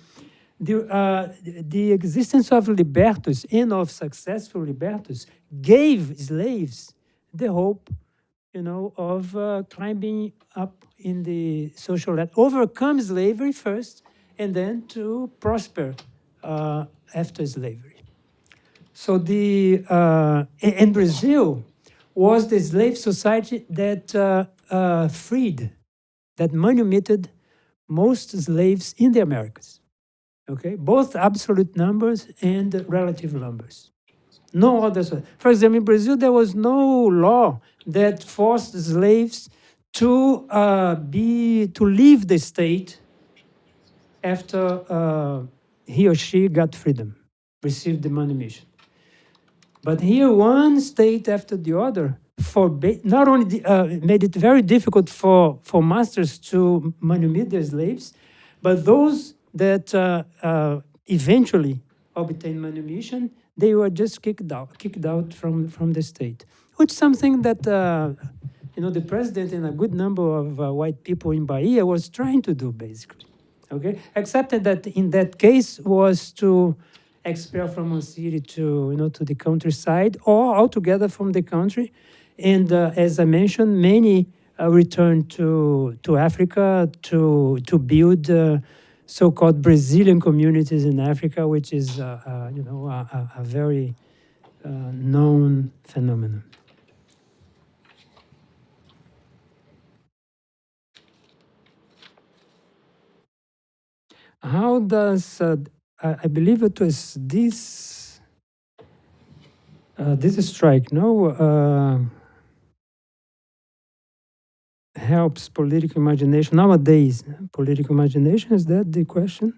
the existence of libertus and of successful libertus gave slaves the hope of climbing up in the social ladder, overcome slavery first, and then to prosper after slavery. So and Brazil was the slave society that freed, that manumitted most slaves in the Americas. Okay, both absolute numbers and relative numbers. No other. For example, in Brazil, there was no law that forced slaves to leave the state after he or she got freedom, received the manumission. But here, one state after the other not only made it very difficult for masters to manumit their slaves, but those that eventually obtained manumission, they were just kicked out from the state, which is something that the president and a good number of white people in Bahia was trying to do, basically. Okay, except that in that case was to expel from one city to to the countryside or altogether from the country, and as I mentioned, many returned to Africa to build so-called Brazilian communities in Africa, which is a very known phenomenon. How does I believe it was this strike, no, helps political imagination nowadays? Political imagination, is that the question?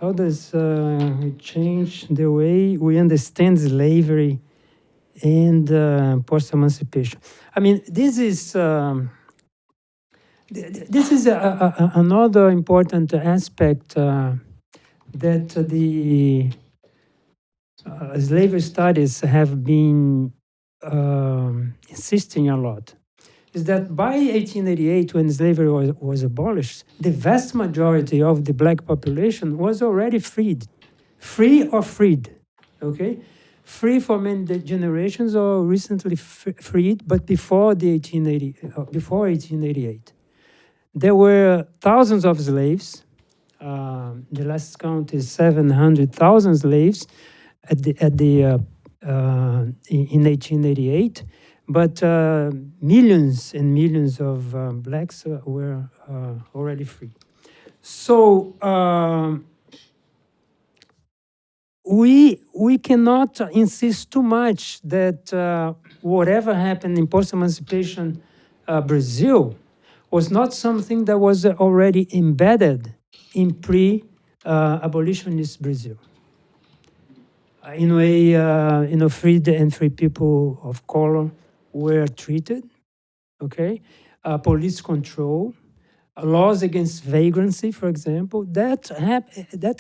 How does it change the way we understand slavery and post-emancipation? I mean, this is another important aspect that the slavery studies have been insisting a lot, is that by 1888, when slavery was abolished, the vast majority of the black population was already freed, free or freed, okay? Free for many generations or recently freed, but before 1888. There were thousands of slaves. The last count is 700,000 slaves in 1888, but millions and millions of blacks were already free. So we cannot insist too much that whatever happened in post-emancipation Brazil was not something that was already embedded in pre-abolitionist Brazil. In a way, freed and free people of color were treated, okay? Police control, laws against vagrancy, for example, that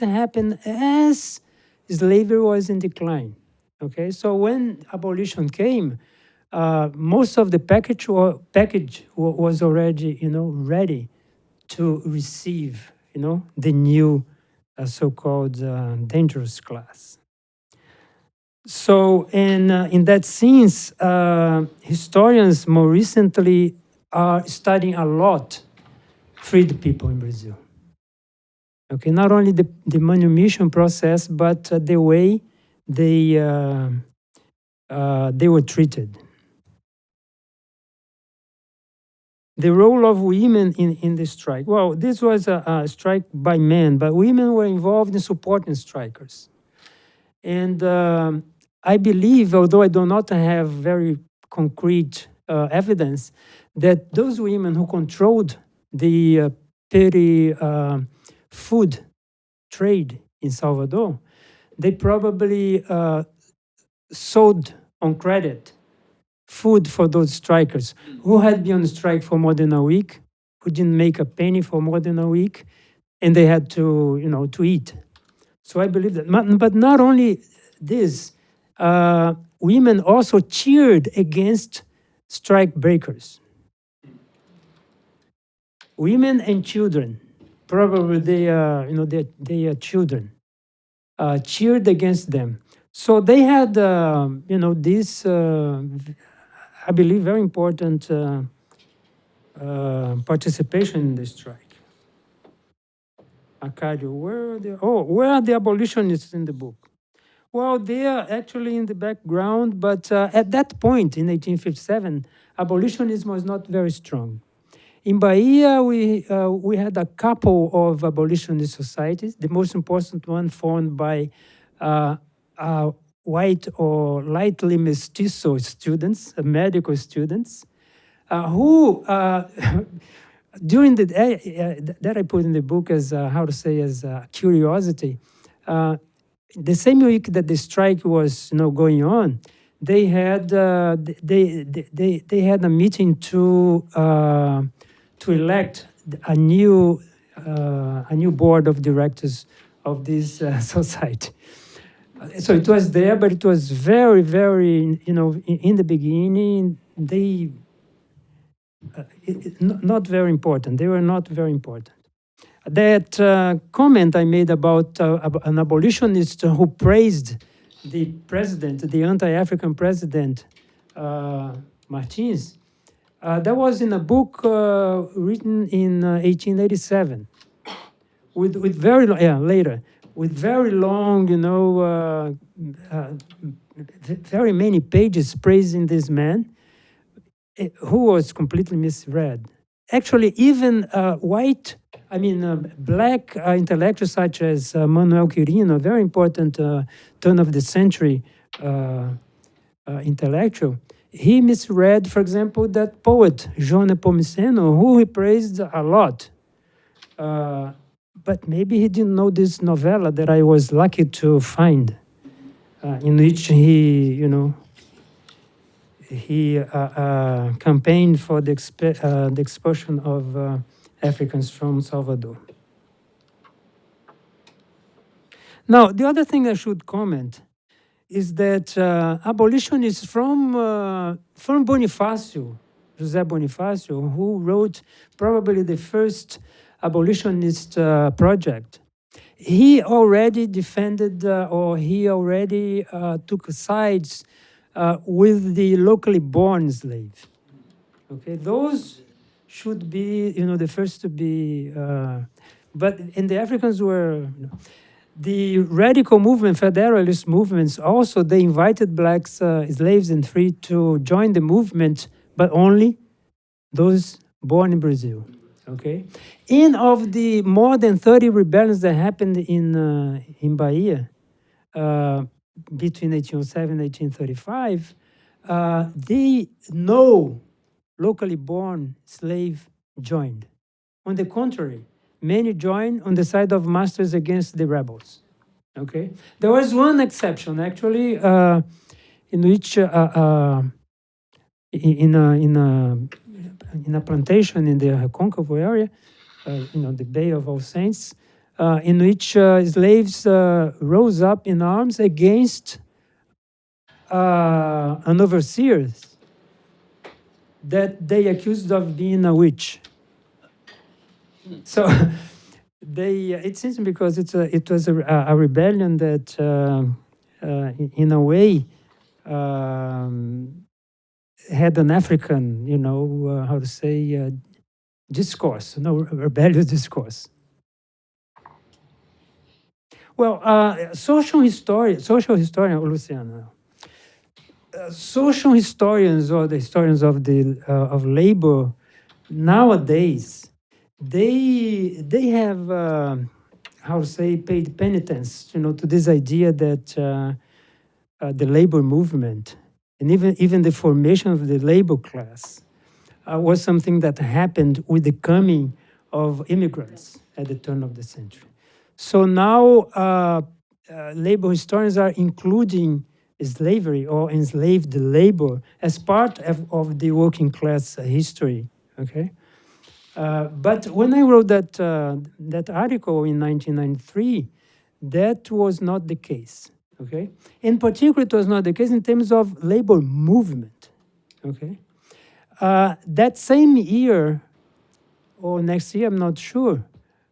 happened as slavery was in decline, okay? So when abolition came, most of the package was already, ready to receive, the new so-called dangerous class. So, in that sense, historians more recently are studying a lot freed people in Brazil. Okay, not only the manumission process, but the way they were treated. The role of women in the strike. Well, this was a strike by men, but women were involved in supporting strikers. And I believe, although I do not have very concrete evidence, that those women who controlled the petty food trade in Salvador, they probably sold on credit food for those strikers who had been on strike for more than a week, who didn't make a penny for more than a week, and they had to, to eat. So I believe that. But not only this, women also cheered against strike breakers. Women and children, probably their children, cheered against them. So they had, this, I believe, very important participation in the strike. Arcadio, where are the abolitionists in the book? Well, they are actually in the background, but at that point in 1857, abolitionism was not very strong. In Bahia, we had a couple of abolitionist societies, the most important one formed by white or lightly mestizo students, medical students, who during the day that I put in the book as how to say as curiosity. The same week that the strike was going on, they had they had a meeting to elect a new board of directors of this society. So it was there, but it was very, very, in the beginning, they, not very important. They were not very important. That comment I made about an abolitionist who praised the president, the anti-African president, Martins, that was in a book written in 1887, with very later, with very long, very many pages praising this man, who was completely misread. Actually, even black intellectuals such as Manuel Quirino, a very important turn of the century intellectual, he misread, for example, that poet, João Nepomuceno, who he praised a lot. But maybe he didn't know this novella that I was lucky to find, in which he campaigned for the expulsion of Africans from Salvador. Now, the other thing I should comment is that abolitionists from Bonifácio, José Bonifácio, who wrote probably the first abolitionist project, he already defended or he already took sides with the locally born slave. Okay, those should be, the first to be, and the Africans were, the radical movement, federalist movements, also they invited black slaves and free to join the movement, but only those born in Brazil. Okay, of the more than 30 rebellions that happened in Bahia between 1807 and 1835, no locally born slave joined. On the contrary, many joined on the side of masters against the rebels. Okay, there was one exception actually, in which in a plantation in the Recôncavo area, the Bay of All Saints, in which slaves rose up in arms against an overseer that they accused of being a witch. So it seems because it was a rebellion that, in a way, had an African, discourse, rebellious discourse. Well, social historian, Luciano. Social historians or the historians of labor nowadays, they have paid penitence, to this idea that the labor movement and even the formation of the labor class was something that happened with the coming of immigrants at the turn of the century. So now labor historians are including slavery or enslaved labor as part of the working class history. Okay, but when I wrote that article in 1993, that was not the case. Okay, in particular, it was not the case in terms of labor movement. Okay, that same year or next year, I'm not sure,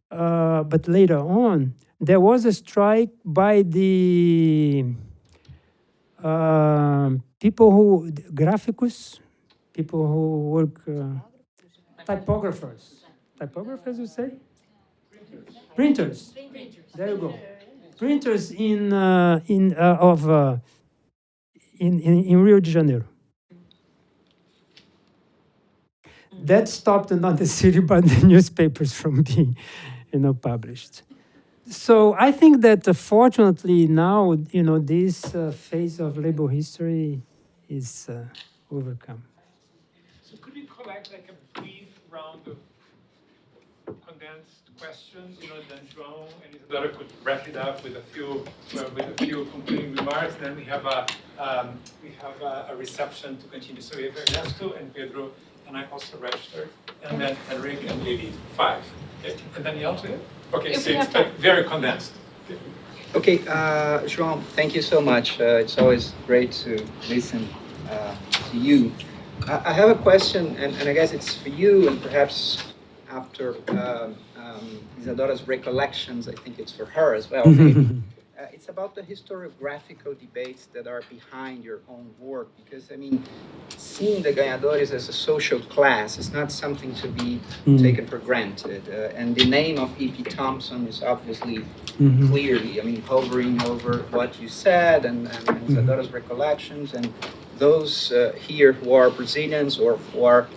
but later on, there was a strike by the graphicus, people who work, typographers, you say? Printers. There you go. Printers in Rio de Janeiro. That stopped not the city, but the newspapers from being, published. So I think that fortunately now, this phase of labor history is overcome. So could you collect like a brief round of condensed questions, then João and Isadora could wrap it up with a few concluding remarks. Then we have a reception to continue. So we have Ernesto and Pedro, and I also registered, and then Henrik and Lily, 5. Okay. And Danielle too? Okay, 6, but very condensed. Okay, João, thank you so much. It's always great to listen to you. I have a question, and I guess it's for you, and perhaps after Isadora's recollections, I think it's for her as well. Maybe. It's about the historiographical debates that are behind your own work, because, I mean, seeing the ganhadores as a social class is not something to be taken for granted. And the name of E.P. Thompson is obviously clearly, I mean, hovering over what you said and Isadora's recollections, and those here who are Brazilians or who are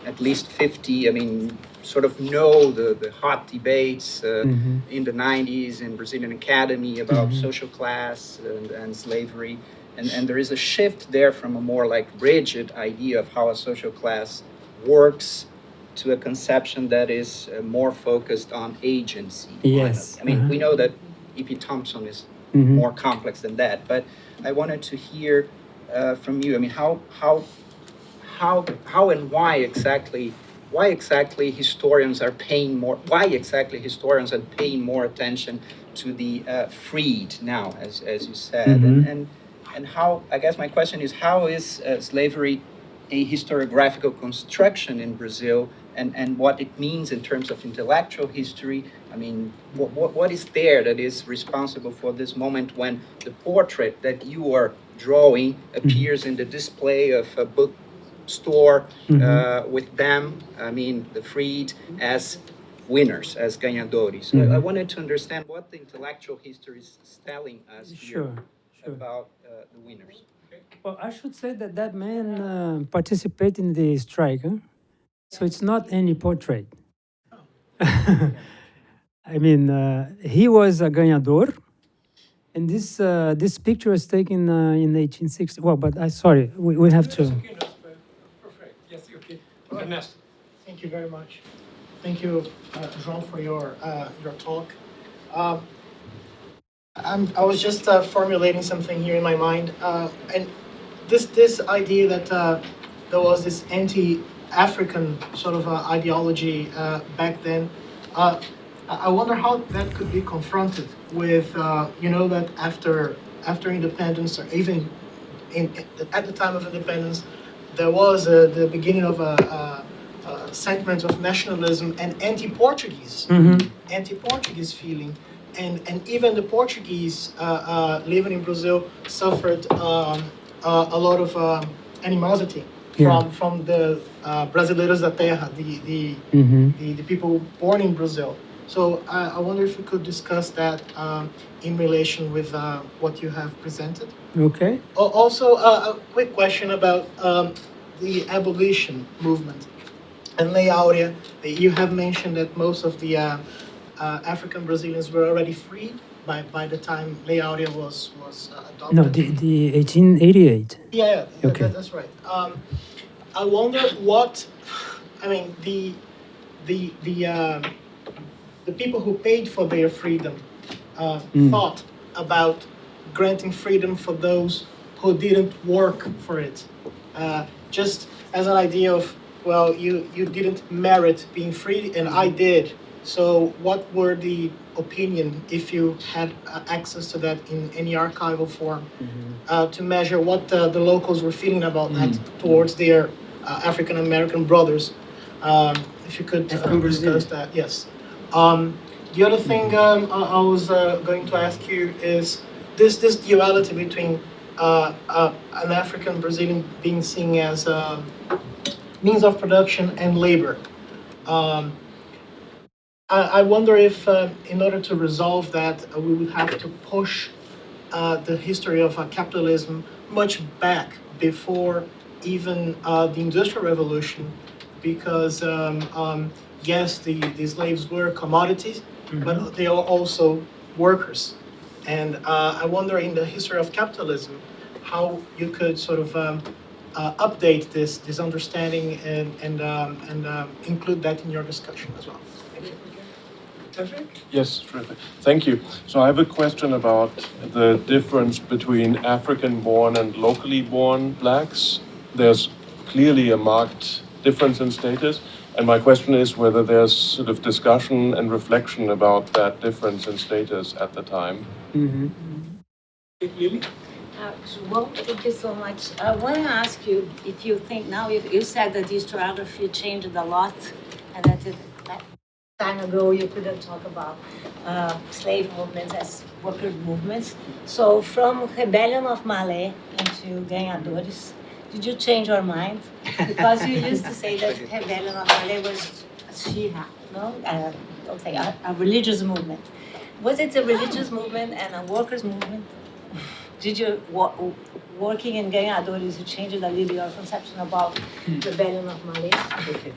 at least 50, I mean, sort of know the hot debates in the 90s in Brazilian Academy about social class and slavery. And there is a shift there from a more like rigid idea of how a social class works to a conception that is more focused on agency. Yes. I mean, we know that E.P. Thompson is more complex than that, but I wanted to hear from you. I mean, how and why exactly historians are paying more attention to the freed now, as you said, and how, I guess my question is, how is slavery a historiographical construction in Brazil, and what it means in terms of intellectual history? I mean, what is there that is responsible for this moment when the portrait that you are drawing appears in the display of a bookstore with them, I mean, the freed, as winners, as ganhadores. So I wanted to understand what the intellectual history is telling us here about the winners. Well, I should say that that man participated in the strike, huh? So it's not any portrait. I mean, he was a ganhador, and this picture was taken in 1860. Well, but sorry, we have to. Perfect. Yes, okay. Ernesto. Thank you very much. Thank you, João, for your talk. I was just formulating something here in my mind, and this idea that there was this anti-African sort of ideology back then. I wonder how that could be confronted with, that after independence, or even at the time of independence, there was the beginning of a sentiment of nationalism and anti-Portuguese feeling, and even the Portuguese living in Brazil suffered a lot of animosity from the Brasileiros da Terra, the people born in Brazil. So I wonder if we could discuss that in relation with what you have presented. Okay. Also, a quick question about the abolition movement. And Lei Áurea, you have mentioned that most of the African Brazilians were already freed by the time Lei Áurea was adopted. No, the 1888. Yeah, okay. That's right. I wonder what, I mean, the people who paid for their freedom thought about granting freedom for those who didn't work for it. Just as an idea of, well, you didn't merit being free and I did. So what were the opinion, if you had access to that in any archival form, to measure what the locals were feeling about that towards their African American brothers? If you could discuss that, yes. The other thing I was going to ask you is this duality between an African Brazilian being seen as means of production and labor. I wonder if, in order to resolve that, we would have to push the history of capitalism much back before even the Industrial Revolution, because yes, the slaves were commodities, but they are also workers. And I wonder, in the history of capitalism, how you could sort of update this understanding and include that in your discussion as well. Thank you. Patrick? Yes, terrific. Thank you. So I have a question about the difference between African-born and locally born blacks. There's clearly a marked difference in status, and my question is whether there's sort of discussion and reflection about that difference in status at the time. Lily? João, thank you so much. I want to ask you if you think now, you said that historiography changed a lot and that time ago you couldn't talk about slave movements as worker movements. So from Rebellion of Malé into Ganhadores, did you change your mind? Because you used to say that Rebellion of Malé was a shira, no? Okay, a religious movement. Was it a religious movement and a workers' movement? Did you, working in Ganhadores, you changed a little your conception about Rebellion of Malé? Okay.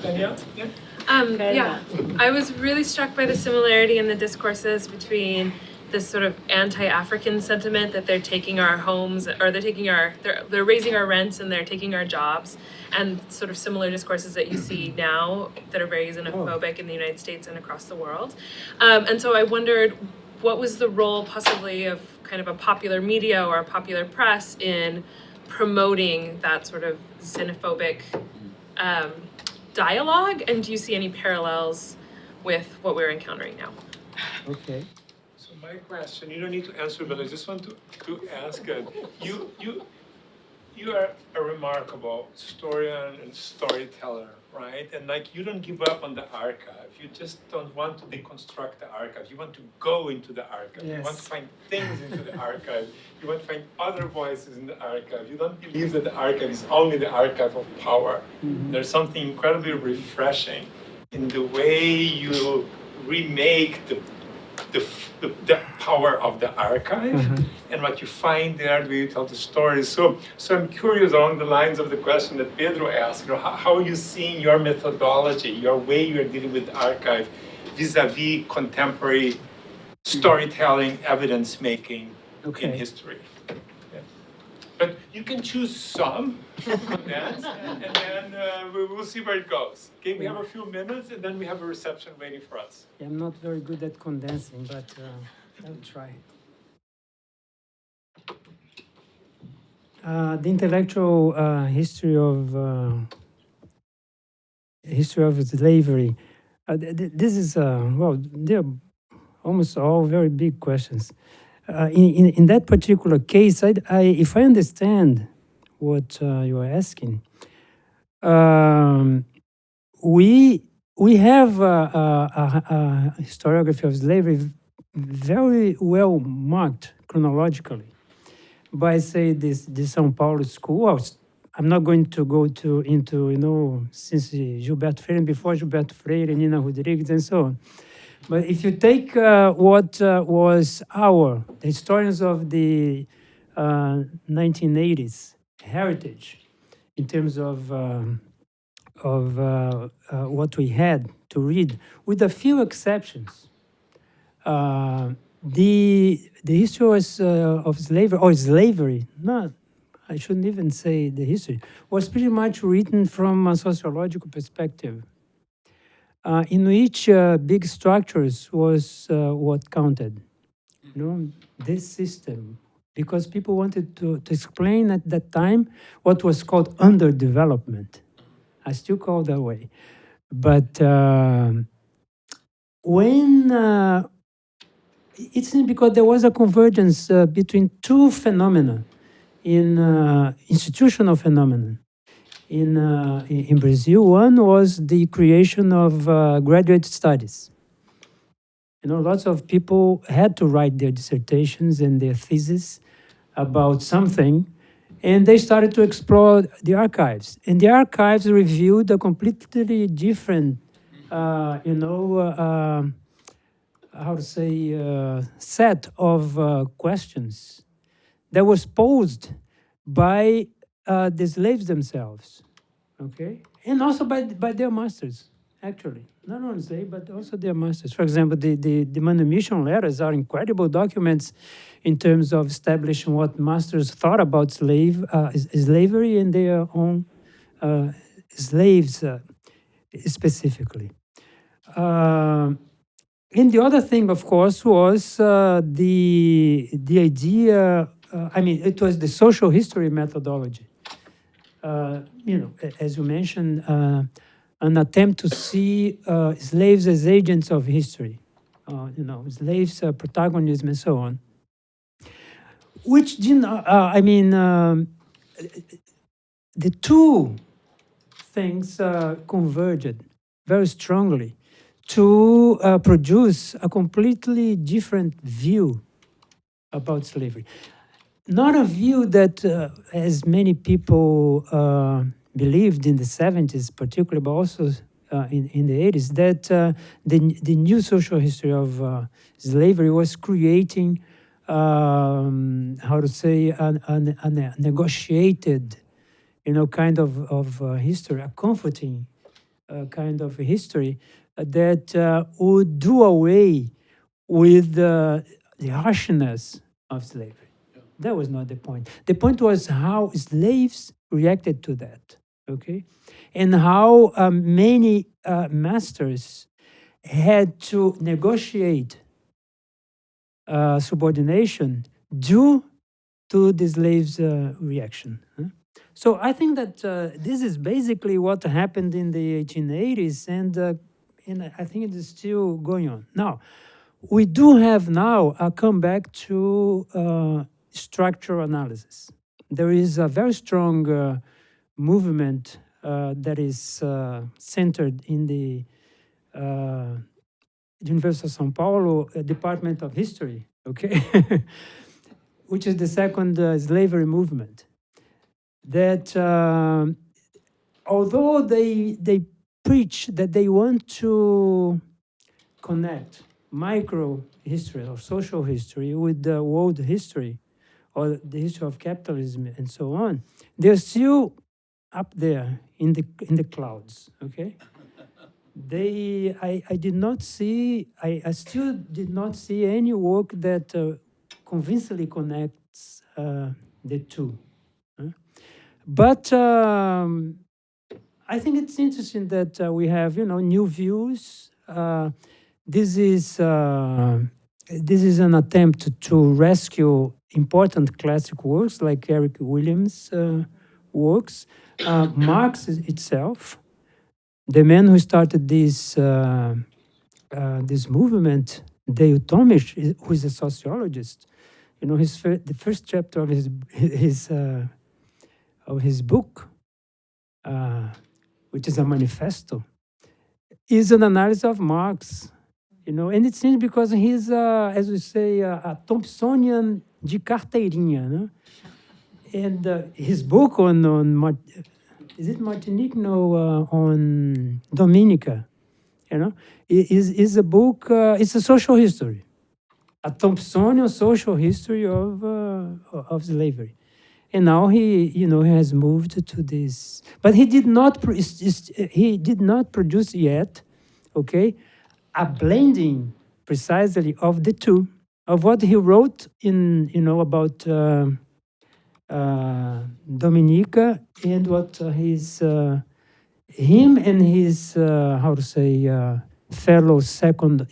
Danielle? Yeah? Yeah. I was really struck by the similarity in the discourses between this sort of anti-African sentiment that they're taking our homes, or they're raising our rents and they're taking our jobs, and sort of similar discourses that you see now that are very xenophobic in the United States and across the world. And so I wondered, what was the role possibly of kind of a popular media or a popular press in promoting that sort of xenophobic dialogue, and do you see any parallels with what we're encountering now? Okay. So my question, you don't need to answer, but I just want to ask, you are a remarkable historian and storyteller, right? And like, you don't give up on the archive. You just don't want to deconstruct the archive. You want to go into the archive. Yes. You want to find things into the archive. You want to find other voices in the archive. You don't believe that the archive is only the archive of power. Mm-hmm. There's something incredibly refreshing in the way you remake the power of the archive and what you find there the way you tell the stories. So I'm curious along the lines of the question that Pedro asked, how are you seeing your methodology, your way you're dealing with the archive vis-a-vis contemporary storytelling, evidence making in history? Yeah. But you can choose some condensed, and then we'll see where it goes. Okay, we have a few minutes, and then we have a reception waiting for us. Yeah, I'm not very good at condensing, but I'll try. The intellectual history of slavery. This is well, they're almost all very big questions. In that particular case, if I understand what you are asking, we have a historiography of slavery very well marked chronologically by, say, the São Paulo school. I'm not going to go into since Gilberto Freire and before Gilberto Freire, Nina Rodrigues, and so on. But if you take what was the historians of the 1980s heritage in terms of what we had to read, with a few exceptions, the history was, of slavery, I shouldn't even say the history, was pretty much written from a sociological perspective, in which big structures was what counted. This system, because people wanted to explain at that time what was called underdevelopment. I still call it that way. But when it's because there was a convergence between two phenomena in institutional phenomena in Brazil. One was the creation of graduate studies. Lots of people had to write their dissertations and their theses about something, and they started to explore the archives. And the archives revealed a completely different, set of questions that was posed by the slaves themselves, okay? And also by their masters, actually. Not only slave, but also their masters. For example, the manumission letters are incredible documents in terms of establishing what masters thought about slavery and their own slaves specifically. And the other thing, of course, was the idea. I mean, it was the social history methodology. As you mentioned, an attempt to see slaves as agents of history. Slaves, protagonism, and so on. Which didn't. The two things converged very strongly to produce a completely different view about slavery. Not a view that, as many people believed in the 70s, particularly, but also in the 80s, that the new social history of slavery was creating, how to say, a negotiated, kind of history, a comforting kind of history that would do away with the harshness of slavery. That was not the point. The point was how slaves reacted to that, okay? And how many masters had to negotiate subordination due to the slaves' reaction. So I think that this is basically what happened in the 1880s, and I think it is still going on. Now, we do have now a comeback to structural analysis. There is a very strong movement that is centered in the University of São Paulo Department of History, okay, which is the second slavery movement. That although they preach that they want to connect micro history or social history with the world history or the history of capitalism and so on, they're still up there in the clouds. Okay, I did not see. I still did not see any work that convincingly connects the two. But I think it's interesting that we have new views. This is an attempt to rescue important classic works like Eric Williams' works, Marx itself, the man who started this movement, Dale Tomish, who is a sociologist. The first chapter of his book, which is a manifesto, is an analysis of Marx. And it seems because he's, as we say, a Thompsonian de carteirinha. No? And his book on is it Martinique? No, on Dominica. Is a book. It's a social history, a Thompsonian social history of slavery. And now he has moved to this, but he did not produce yet, okay, a blending precisely of the two, of what he wrote in about Dominica and what him and his how to say fellow second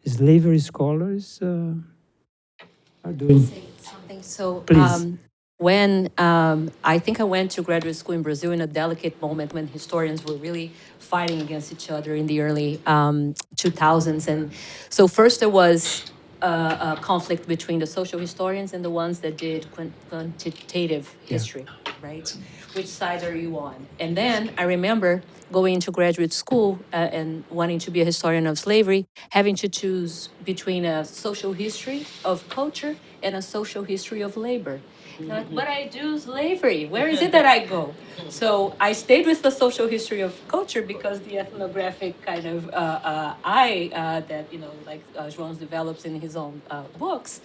slavery scholars are doing. Say something. So, Please. when I think I went to graduate school in Brazil in a delicate moment when historians were really fighting against each other in the early 2000s. And so first there was a conflict between the social historians and the ones that did quantitative history, right? Which side are you on? And then I remember going into graduate school and wanting to be a historian of slavery, having to choose between a social history of culture and a social history of labor. Like, but I do slavery. Where is it that I go? So I stayed with the social history of culture because the ethnographic kind of eye that like João develops in his own books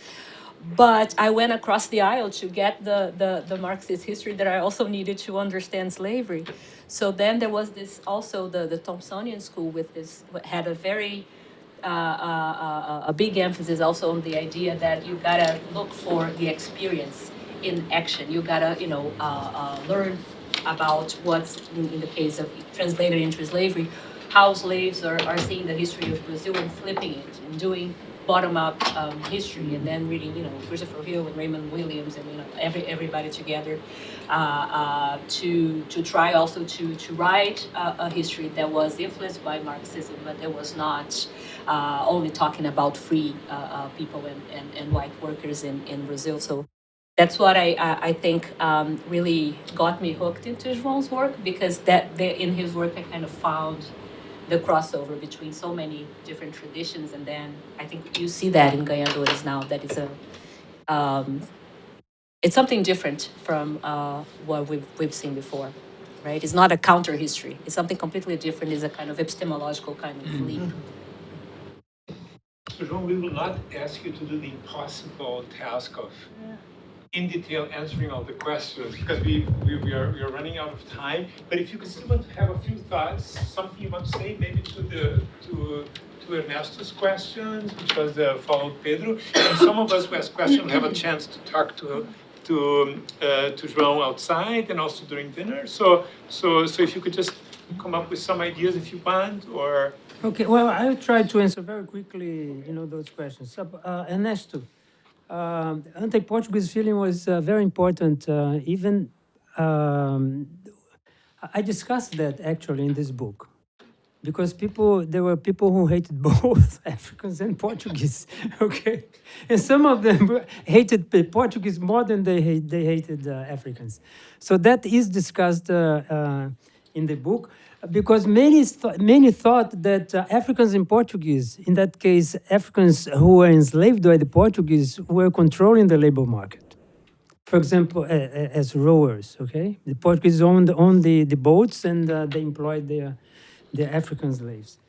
But I went across the aisle to get the Marxist history that I also needed to understand slavery. So then there was this also the Thompsonian school with this had a very a big emphasis also on the idea that you gotta look for the experience in action. You gotta learn about what's in the case of translated into slavery, how slaves are seeing the history of Brazil and flipping it and doing bottom-up history, and then reading, Christopher Hill and Raymond Williams, and everybody together to try also to write a history that was influenced by Marxism, but that was not only talking about free people and white workers in Brazil. So that's what I think really got me hooked into João's work, because in his work I kind of found the crossover between so many different traditions, and then I think you see that in Ganhadores now, that it's something different from what we've seen before, right? It's not a counter history. It's something completely different. It's a kind of epistemological kind of leap. So, João, we will not ask you to do the impossible task of in detail answering all the questions, because we are running out of time. But if you could still want to have a few thoughts, something you want to say, maybe to Ernesto's questions, which was followed Pedro, and some of us who ask questions will have a chance to talk to João outside and also during dinner. So if you could just come up with some ideas if you want, or. Okay, well, I will try to answer very quickly, those questions. So, Ernesto, anti-Portuguese feeling was very important. Even I discussed that actually in this book, because there were people who hated both Africans and Portuguese. Okay, and some of them hated the Portuguese more than they hated Africans. So that is discussed in the book, because many thought that Africans and Portuguese, in that case, Africans who were enslaved by the Portuguese, were controlling the labor market. For example, as rowers, okay? The Portuguese owned the boats, and they employed the African slaves.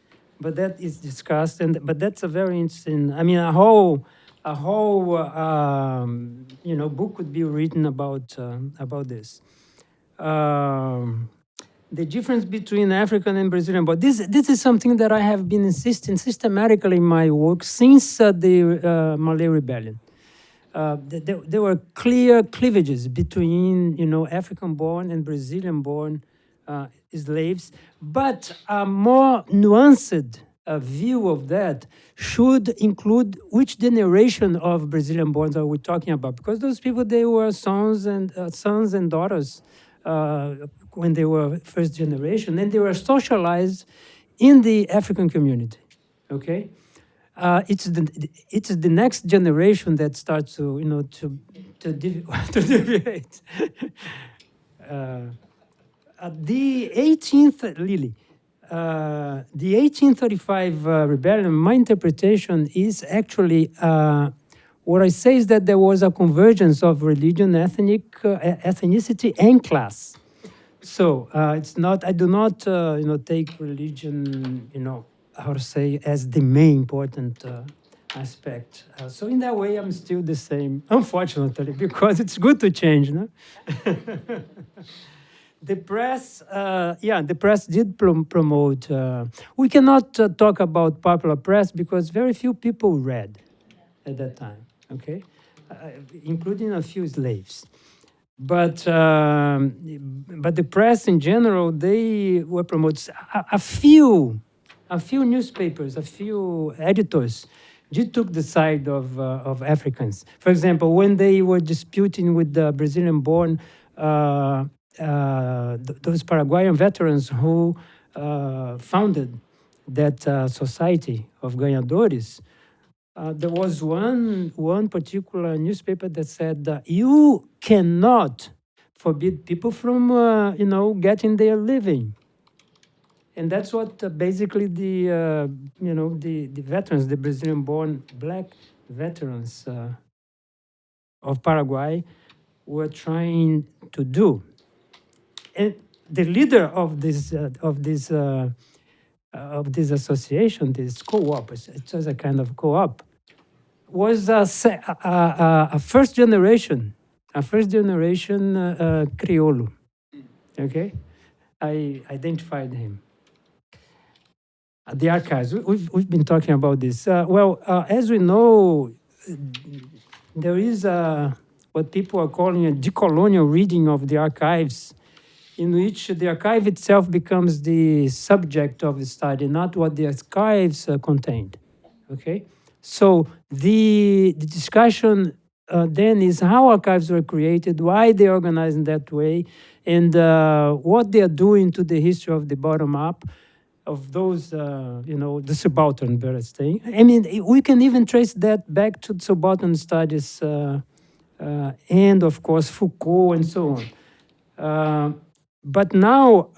But that is discussed, but that's a very interesting, a whole book could be written about this. The difference between African and Brazilian, but this is something that I have been insisting systematically in my work since the Malay Rebellion. There were clear cleavages between, African-born and Brazilian-born slaves, but a more nuanced view of that should include which generation of Brazilian-borns are we talking about, because those people, they were sons and daughters when they were first generation, and they were socialized in the African community. Okay, it's the next generation that starts to deviate. The 1835 rebellion, my interpretation is actually, what I say is that there was a convergence of religion, ethnicity, and class. So it's not, I do not, take religion, how to say, as the main important aspect. So in that way, I'm still the same, unfortunately, because it's good to change, no? The press, the press did promote. We cannot talk about popular press because very few people read at that time, okay? Including a few slaves. But the press in general, they were promoted. A few newspapers, a few editors did took the side of Africans. For example, when they were disputing with the Brazilian-born those Paraguayan veterans who founded that society of Ganhadores, there was one particular newspaper that said, you cannot forbid people from, getting their living. And that's what basically the veterans, the Brazilian-born black veterans of Paraguay were trying to do. And the leader of this association, this co-op, it was a kind of co-op, was a first generation Criollo. Okay, I identified him. The archives. We've been talking about this. As we know, there is what people are calling a decolonial reading of the archives, in which the archive itself becomes the subject of the study, not what the archives contained. Okay, so the discussion then is how archives were created, why they are organized in that way, and what they are doing to the history of the bottom up of those, the subaltern thing. I mean, we can even trace that back to subaltern studies and, of course, Foucault and so on. But now,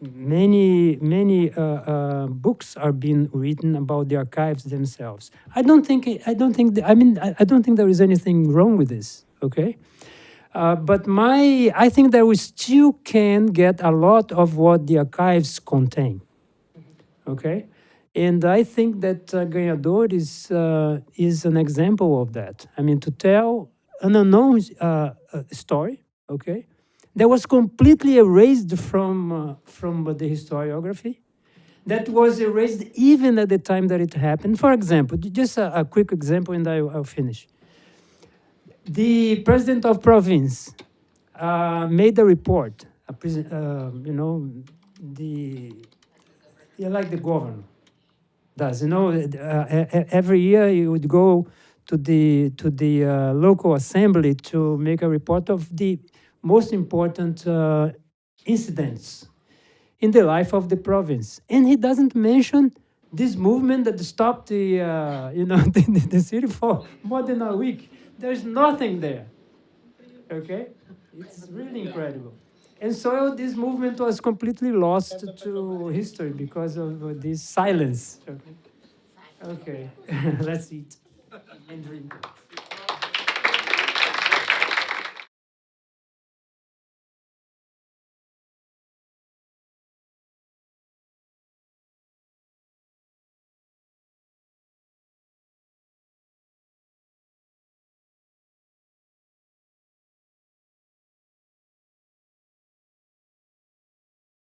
many books are being written about the archives themselves. I don't think there is anything wrong with this. Okay. But I think that we still can get a lot of what the archives contain. Okay, and I think that Ganhador is an example of that. I mean, to tell an unknown story, okay, that was completely erased from the historiography, that was erased even at the time that it happened. For example, just a quick example, and I'll finish. The president of province made a report, like the governor does. Every year he would go to the local assembly to make a report of the most important incidents in the life of the province, and he doesn't mention this movement that stopped the the city for more than a week. There's nothing there. Okay, it's really incredible. And so this movement was completely lost to history because of this silence. Okay, let's eat and drink.